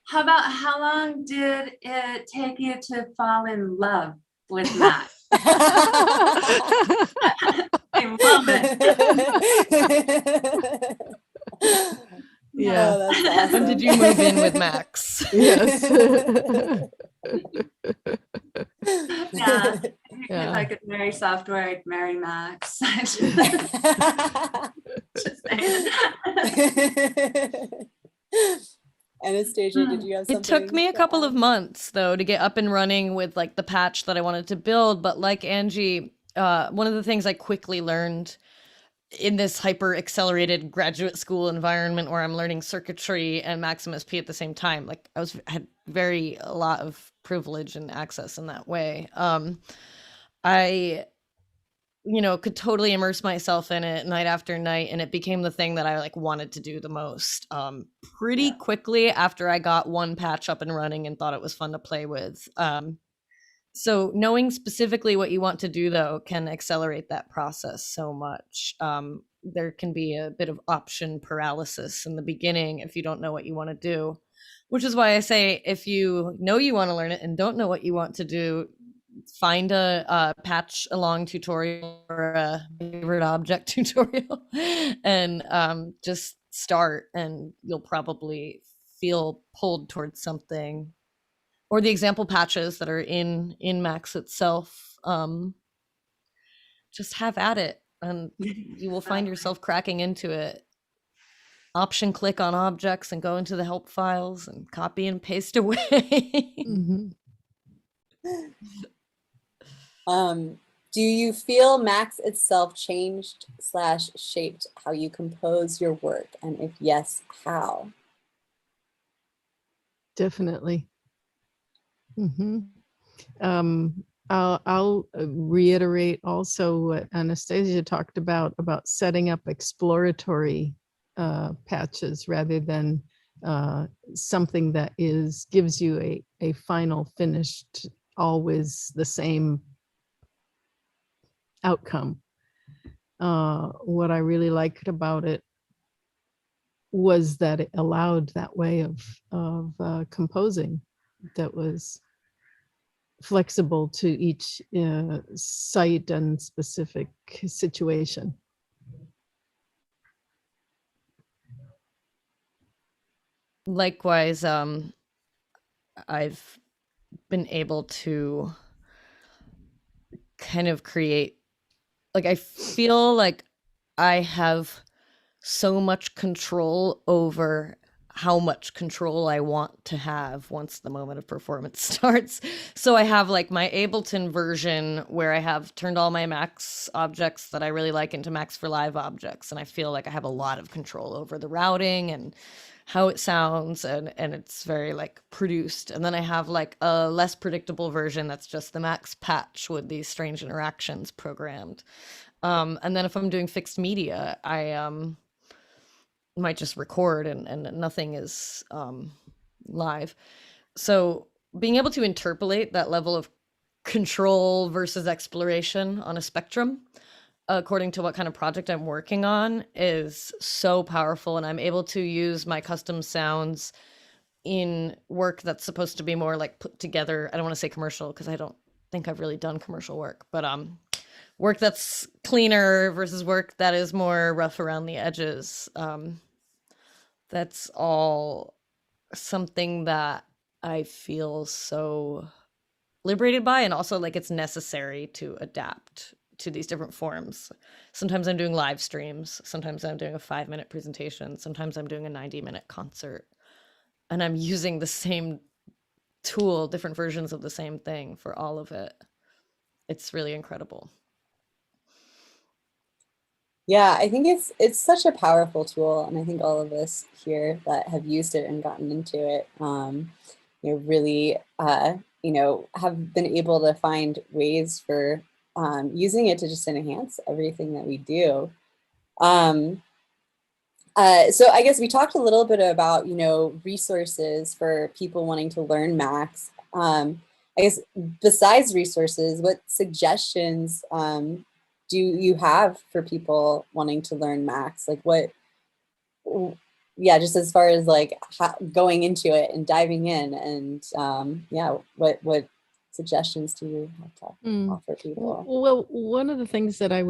Speaker 4: how long did it take you to fall in love with Max? I love it.
Speaker 3: Yeah.
Speaker 2: Oh, that's awesome.
Speaker 5: When did you move in with Max?
Speaker 3: Yes.
Speaker 4: Yeah. If I could marry software, I'd marry Max. Just saying.
Speaker 2: Anastasia, did you have something?
Speaker 5: It took me a couple of months, though, to get up and running with like the patch that I wanted to build. But like Angie, one of the things I quickly learned in this hyper accelerated graduate school environment where I'm learning circuitry and Max MSP at the same time. Like I had a lot of privilege and access in that way. I, could totally immerse myself in it night after night, and it became the thing that I like wanted to do the most. Pretty quickly after I got one patch up and running and thought it was fun to play with. So knowing specifically what you want to do, though, can accelerate that process so much. There can be a bit of option paralysis in the beginning if you don't know what you want to do, which is why I say if you know you want to learn it and don't know what you want to do, find a patch along tutorial or a favorite object tutorial and just start, and you'll probably feel pulled towards something. Or the example patches that are in Max itself. Just have at it, and you will find yourself cracking into it. Option click on objects and go into the help files and copy and paste away.
Speaker 3: Mm-hmm.
Speaker 2: Do you feel Max itself changed / shaped how you compose your work? And if yes, how?
Speaker 3: Definitely. Mm-hmm. I'll reiterate also what Anastasia talked about setting up exploratory patches rather than something that gives you a final finished, always the same outcome. What I really liked about it was that it allowed that way of composing that was flexible to each site and specific situation.
Speaker 5: Likewise, I've been able to kind of create, like, I feel like I have so much control over how much control I want to have once the moment of performance starts. So I have like my Ableton version where I have turned all my Max objects that I really like into Max for Live objects. And I feel like I have a lot of control over the routing and how it sounds, and it's very like produced. And then I have like a less predictable version that's just the Max patch with these strange interactions programmed. And then if I'm doing fixed media, I might just record and nothing is live. So being able to interpolate that level of control versus exploration on a spectrum according to what kind of project I'm working on is so powerful. And I'm able to use my custom sounds in work that's supposed to be more like put together. I don't want to say commercial because I don't think I've really done commercial work, but work that's cleaner versus work that is more rough around the edges. That's all something that I feel so liberated by, and also like it's necessary to adapt to these different forms. Sometimes I'm doing live streams, sometimes I'm doing a 5-minute presentation, sometimes I'm doing a 90-minute concert, and I'm using the same tool, different versions of the same thing for all of it. It's really incredible.
Speaker 2: Yeah, I think it's such a powerful tool, and I think all of us here that have used it and gotten into it, really, have been able to find ways for using it to just enhance everything that we do. So I guess we talked a little bit about, resources for people wanting to learn Max. I guess besides resources, what suggestions do you have for people wanting to learn Max? Like just as far as like going into it and diving in, and what suggestions do you have to offer people?
Speaker 3: Well, one of the things that I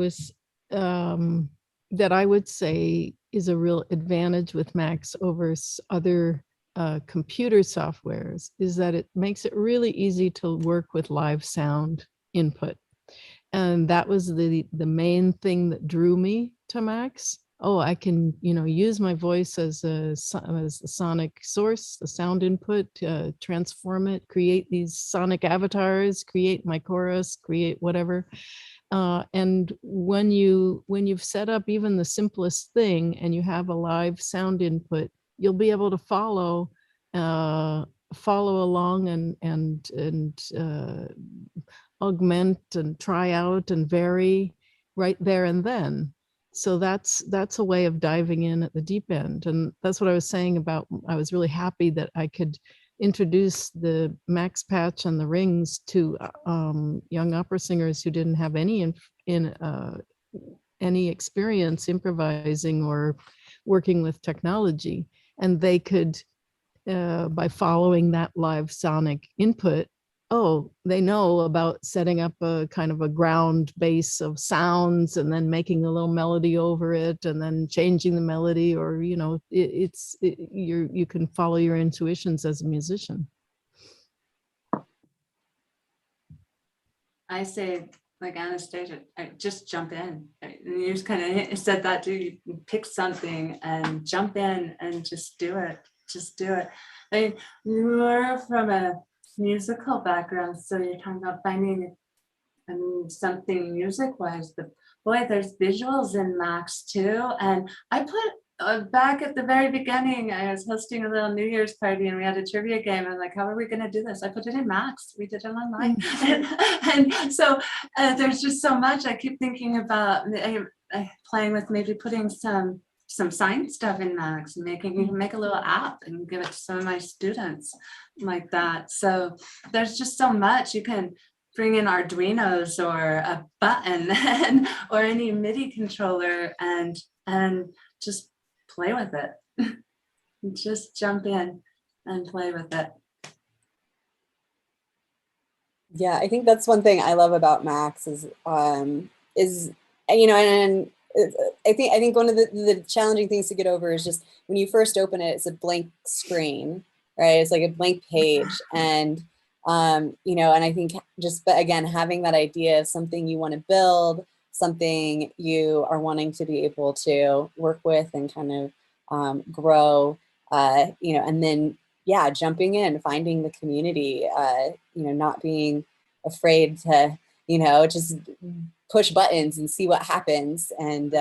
Speaker 3: would say is a real advantage with Max over other computer softwares is that it makes it really easy to work with live sound input. And that was the main thing that drew me to Max. Oh, I can, use my voice as the sonic source, the sound input, transform it, create these sonic avatars, create my chorus, create whatever. And when you've set up even the simplest thing and you have a live sound input, you'll be able to follow along and augment and try out and vary right there and then. So that's a way of diving in at the deep end. And that's what I was saying about, I was really happy that I could introduce the Max patch and the rings to young opera singers who didn't have any experience improvising or working with technology, and they could by following that live sonic input, they know about setting up a kind of a ground base of sounds and then making a little melody over it and then changing the melody, or you can follow your intuitions as a musician.
Speaker 4: I say, like Anastasia, just jump in. And you just kind of said that too. You pick something and jump in and just do it. Just do it. I mean, you're from a musical background, so you're talking about finding something music-wise, but boy, there's visuals in Max too. And I put back at the very beginning, I was hosting a little New Year's party and we had a trivia game. I'm like, how are we going to do this? I put it in Max. We did it online. And so there's just so much. I keep thinking about playing with maybe putting some science stuff in Max, and you can make a little app and give it to some of my students like that. So there's just so much. You can bring in Arduinos or a button or any MIDI controller and just play with it. Just jump in and play with it.
Speaker 2: Yeah, I think that's one thing I love about Max is and I think one of the challenging things to get over is just when you first open it, it's a blank screen, right? It's like a blank page, and and I think but again, having that idea of something you want to build, something you are wanting to be able to work with and kind of grow, and then jumping in, finding the community, not being afraid to just push buttons and see what happens. And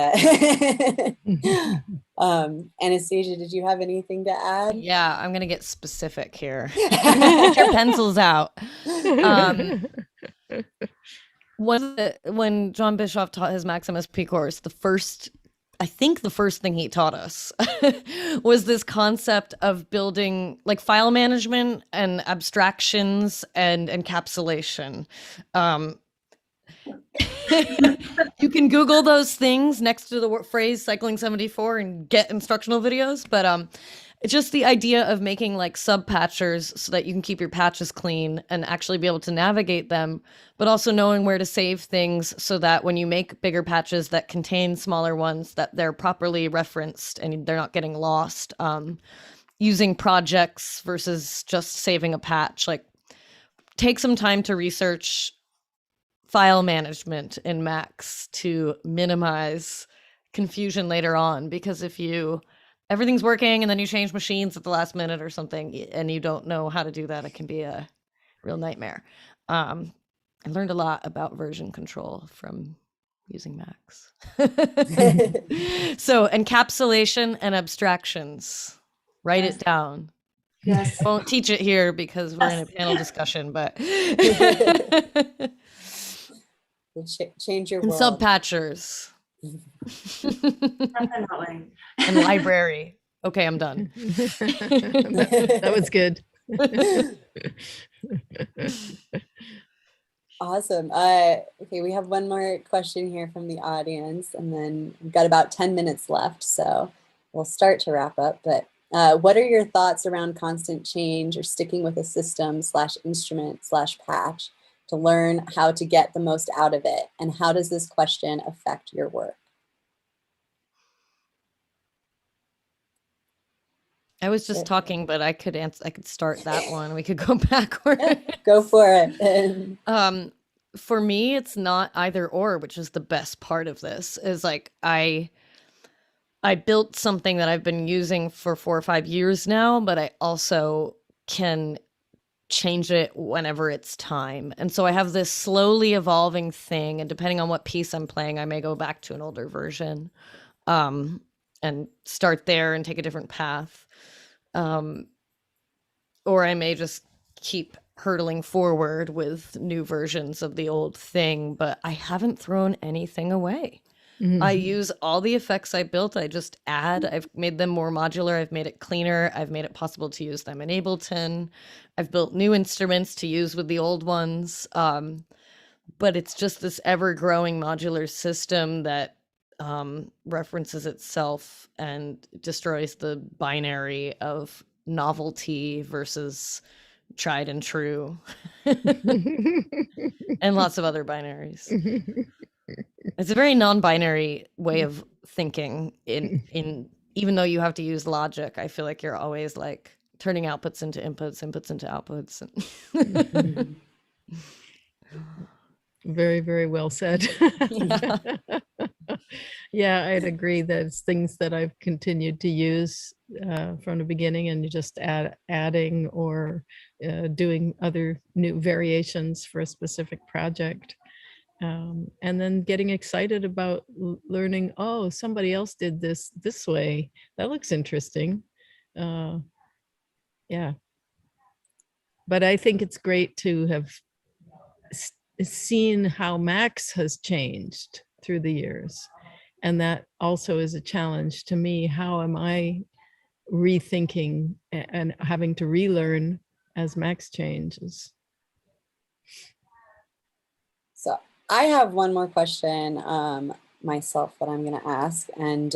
Speaker 2: Anastasia, did you have anything to add?
Speaker 5: Yeah, I'm gonna get specific here. Get your pencils out. When John Bischoff taught his Max MSP course, the first thing he taught us was this concept of building like file management and abstractions and encapsulation. You can Google those things next to the phrase cycling 74 and get instructional videos, but it's just the idea of making like sub patchers so that you can keep your patches clean and actually be able to navigate them, but also knowing where to save things so that when you make bigger patches that contain smaller ones, that they're properly referenced and they're not getting lost. Using projects versus just saving a patch. Like, take some time to research file management in Max to minimize confusion later on, because if everything's working and then you change machines at the last minute or something and you don't know how to do that, it can be a real nightmare. I learned a lot about version control from using Max. So encapsulation and abstractions, write it down.
Speaker 4: Yes.
Speaker 5: I won't teach it here because we're in a panel discussion, but
Speaker 2: Change your
Speaker 5: and
Speaker 2: world.
Speaker 5: sub-patchers.
Speaker 4: Definitely.
Speaker 5: And library. Okay, I'm done.
Speaker 3: That was good.
Speaker 2: Awesome. Okay, we have one more question here from the audience, and then we've got about 10 minutes left, so we'll start to wrap up. But what are your thoughts around constant change or sticking with a system / instrument / patch to learn how to get the most out of it? And how does this question affect your work?
Speaker 5: I was just talking, but I could start that one. We could go backward.
Speaker 2: Go for it.
Speaker 5: For me, it's not either or, which is the best part of this, is like I built something that I've been using for 4 or 5 years now, but I also can change it whenever it's time. And so I have this slowly evolving thing, and depending on what piece I'm playing, I may go back to an older version and start there and take a different path. Or I may just keep hurtling forward with new versions of the old thing, but I haven't thrown anything away. I use all the effects I built. I just add. I've made them more modular. I've made it cleaner. I've made it possible to use them in Ableton. I've built new instruments to use with the old ones. But it's just this ever-growing modular system that references itself and destroys the binary of novelty versus tried and true and lots of other binaries. It's a very non-binary way of thinking in even though you have to use logic. I feel like you're always like turning outputs into inputs, inputs into outputs.
Speaker 3: Very, very well said.
Speaker 5: Yeah.
Speaker 3: Yeah, I'd agree that it's things that I've continued to use from the beginning, and you just adding or doing other new variations for a specific project. And then getting excited about learning, oh, somebody else did this way. That looks interesting. Yeah. But I think it's great to have seen how Max has changed through the years. And that also is a challenge to me. How am I rethinking and having to relearn as Max changes?
Speaker 2: So I have one more question myself that I'm going to ask. And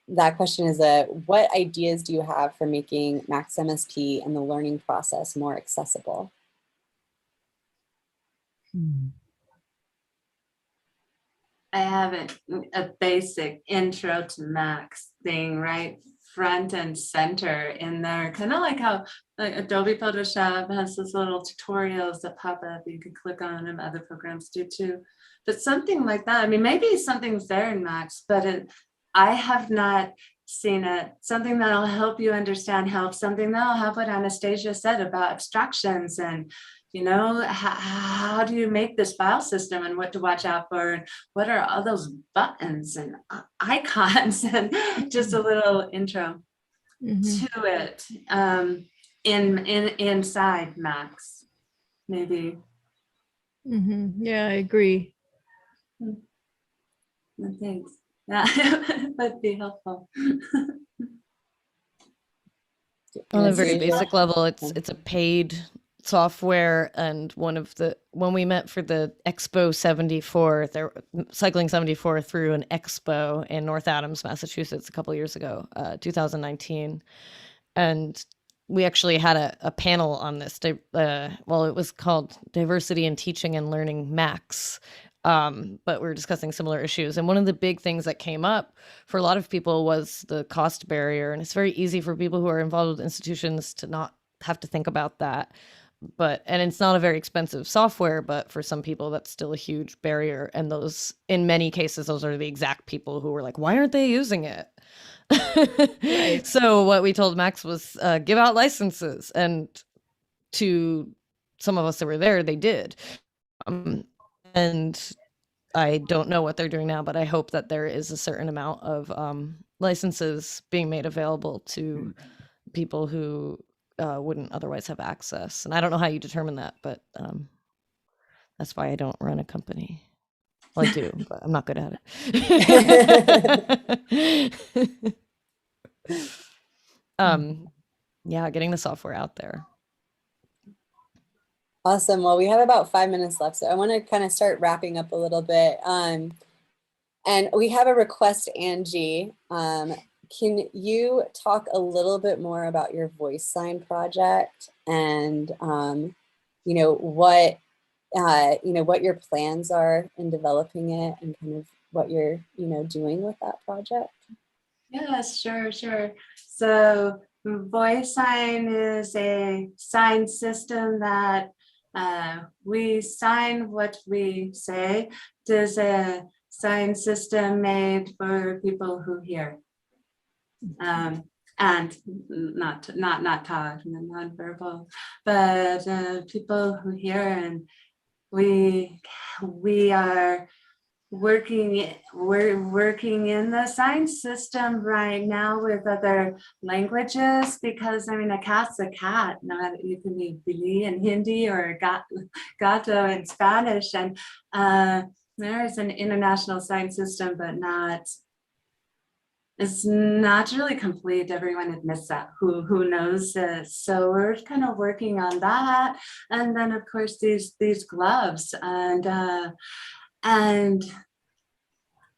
Speaker 2: that question is, what ideas do you have for making Max MSP and the learning process more accessible?
Speaker 4: I have a basic intro to Max thing right front and center in there, kind of like how like Adobe Photoshop has those little tutorials that pop up you can click on, and other programs do too. But something like that, I mean, maybe something's there in Max, but I have not seen it. Something that'll help you understand help, something that'll help what Anastasia said about abstractions and, you know, how do you make this file system and what to watch out for, and what are all those buttons and icons, and just a little intro to it inside Max, maybe.
Speaker 3: Yeah, I agree.
Speaker 4: Thanks. Yeah, that'd be helpful.
Speaker 5: On a very basic level, it's a paid software, and when we met for the Expo 74, cycling 74 through an Expo in North Adams, Massachusetts a couple years ago, 2019, and we actually had a panel on this. Well, it was called Diversity in Teaching and Learning Max. But we were discussing similar issues. And one of the big things that came up for a lot of people was the cost barrier. And it's very easy for people who are involved with institutions to not have to think about that. And it's not a very expensive software, but for some people that's still a huge barrier. And in many cases, those are the exact people who were like, why aren't they using it? Right. So what we told Max was give out licenses. And to some of us that were there, they did. And I don't know what they're doing now, but I hope that there is a certain amount of licenses being made available to people who wouldn't otherwise have access. And I don't know how you determine that, but that's why I don't run a company. Well, I do, but I'm not good at it. Yeah, getting the software out there.
Speaker 2: Awesome. Well, we have about 5 minutes left, so I want to kind of start wrapping up a little bit. And we have a request, Angie. Can you talk a little bit more about your voice sign project and, what your plans are in developing it and kind of what you're, doing with that project?
Speaker 4: Yes, sure. So voice sign is a sign system that we sign what we say. There's a sign system made for people who hear. and not taught and nonverbal, but people who hear, and we are we're working in the science system right now with other languages, because I mean, a cat's a cat. Not, you can be Bili in Hindi or gato in Spanish, and there is an international science system, but it's not really complete. Everyone admits that, who knows this. So we're kind of working on that, and then of course these gloves, and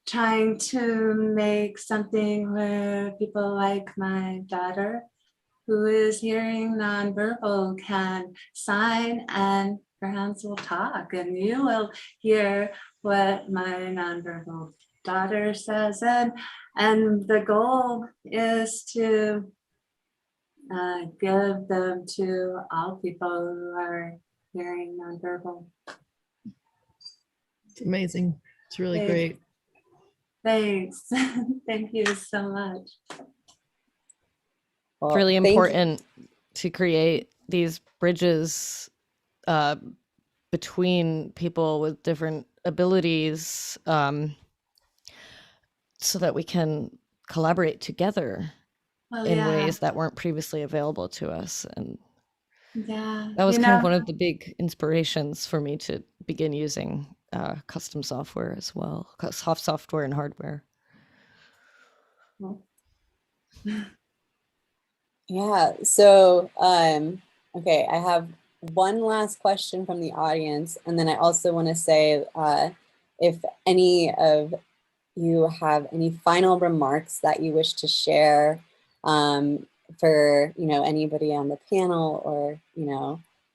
Speaker 4: trying to make something where people like my daughter, who is hearing nonverbal, can sign and her hands will talk, and you will hear what my nonverbal daughter says. And the goal is to give them to all people who are hearing nonverbal.
Speaker 3: It's amazing. It's really great.
Speaker 4: Thanks. Thank you so much.
Speaker 5: It's really important to create these bridges between people with different abilities, so that we can collaborate together in ways that weren't previously available to us. And that was kind of one of the big inspirations for me to begin using custom software as well, software and hardware.
Speaker 2: Yeah, so okay, I have one last question from the audience, and then I also want to say if any of you have any final remarks that you wish to share for anybody on the panel, or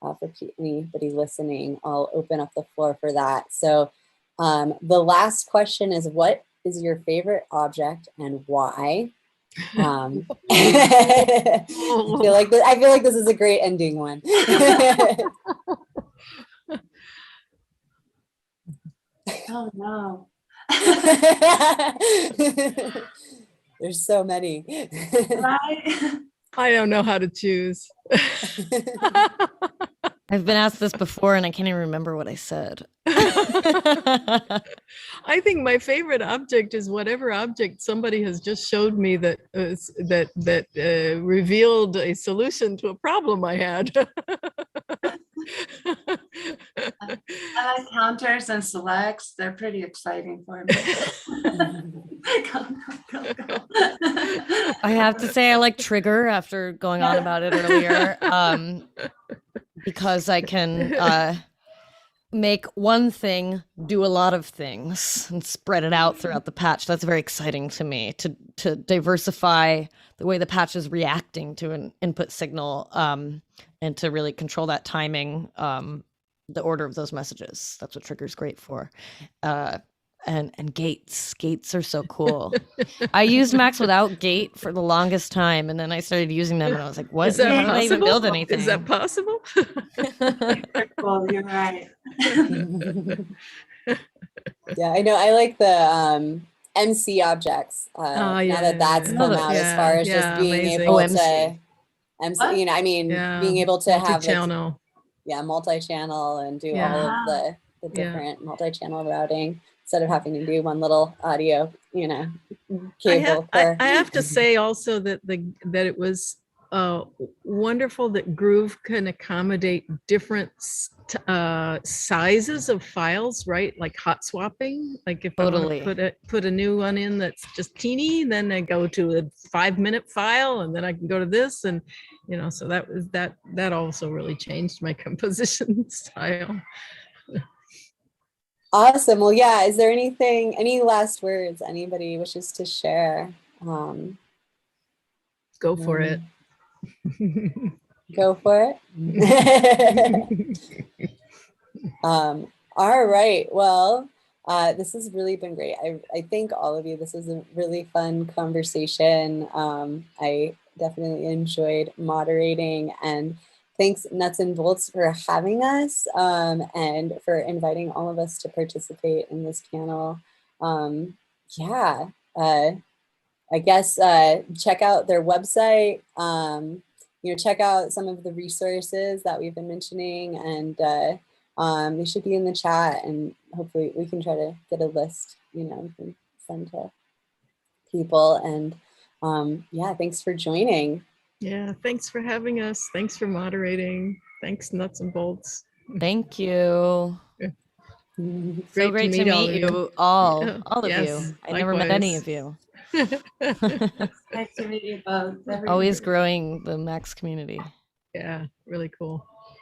Speaker 2: for anybody listening, I'll open up the floor for that. So the last question is, what is your favorite object and why? I feel like this is a great ending one.
Speaker 4: Oh no.
Speaker 2: There's so many.
Speaker 4: Right?
Speaker 3: I don't know how to choose.
Speaker 5: I've been asked this before and I can't even remember what I said.
Speaker 3: I think my favorite object is whatever object somebody has just showed me that revealed a solution to a problem I had.
Speaker 4: I like counters and selects. They're pretty exciting for me. Go.
Speaker 5: I have to say I like trigger after going on about it earlier, because I can make one thing do a lot of things and spread it out throughout the patch. That's very exciting to me, to diversify the way the patch is reacting to an input signal, and to really control that timing, the order of those messages. That's what trigger's great for. And gates are so cool. I used Max without gate for the longest time, and then I started using them and I was like, what?
Speaker 3: Is that
Speaker 5: How did I even build anything?
Speaker 3: Is that possible?
Speaker 4: Well, you're right.
Speaker 2: Yeah, I know. I like the MC objects. Now that that's come out, as far as just being able to MC, being able to have
Speaker 3: multi-channel.
Speaker 2: Multi-channel, and do all of the different multi-channel routing, instead of having to do one little audio, cable.
Speaker 3: I have to say also that it was wonderful that Groove can accommodate different sizes of files, right? Like hot swapping. Like if
Speaker 5: Totally.
Speaker 3: I want to put a new one in that's just teeny, then I go to a 5-minute file, and then I can go to this, and so that also really changed my composition style.
Speaker 2: Awesome. Well, yeah. Is there any last words anybody wishes to share?
Speaker 3: Go for it.
Speaker 2: Go for it. All right. Well, this has really been great. I thank all of you. This was a really fun conversation. I definitely enjoyed moderating, and thanks Nuts and Bolts for having us, and for inviting all of us to participate in this panel. I guess check out their website. Check out some of the resources that we've been mentioning, and they should be in the chat, and hopefully we can try to get a list, we can send to people. And yeah, thanks for joining.
Speaker 3: Yeah, thanks for having us. Thanks for moderating. Thanks, Nuts and Bolts.
Speaker 5: Thank you. So great to meet you all,
Speaker 3: Yeah.
Speaker 5: all of
Speaker 3: Yes,
Speaker 5: you. I never met any of you.
Speaker 4: Nice to meet you both.
Speaker 5: Always growing the Max community.
Speaker 3: Yeah, really cool.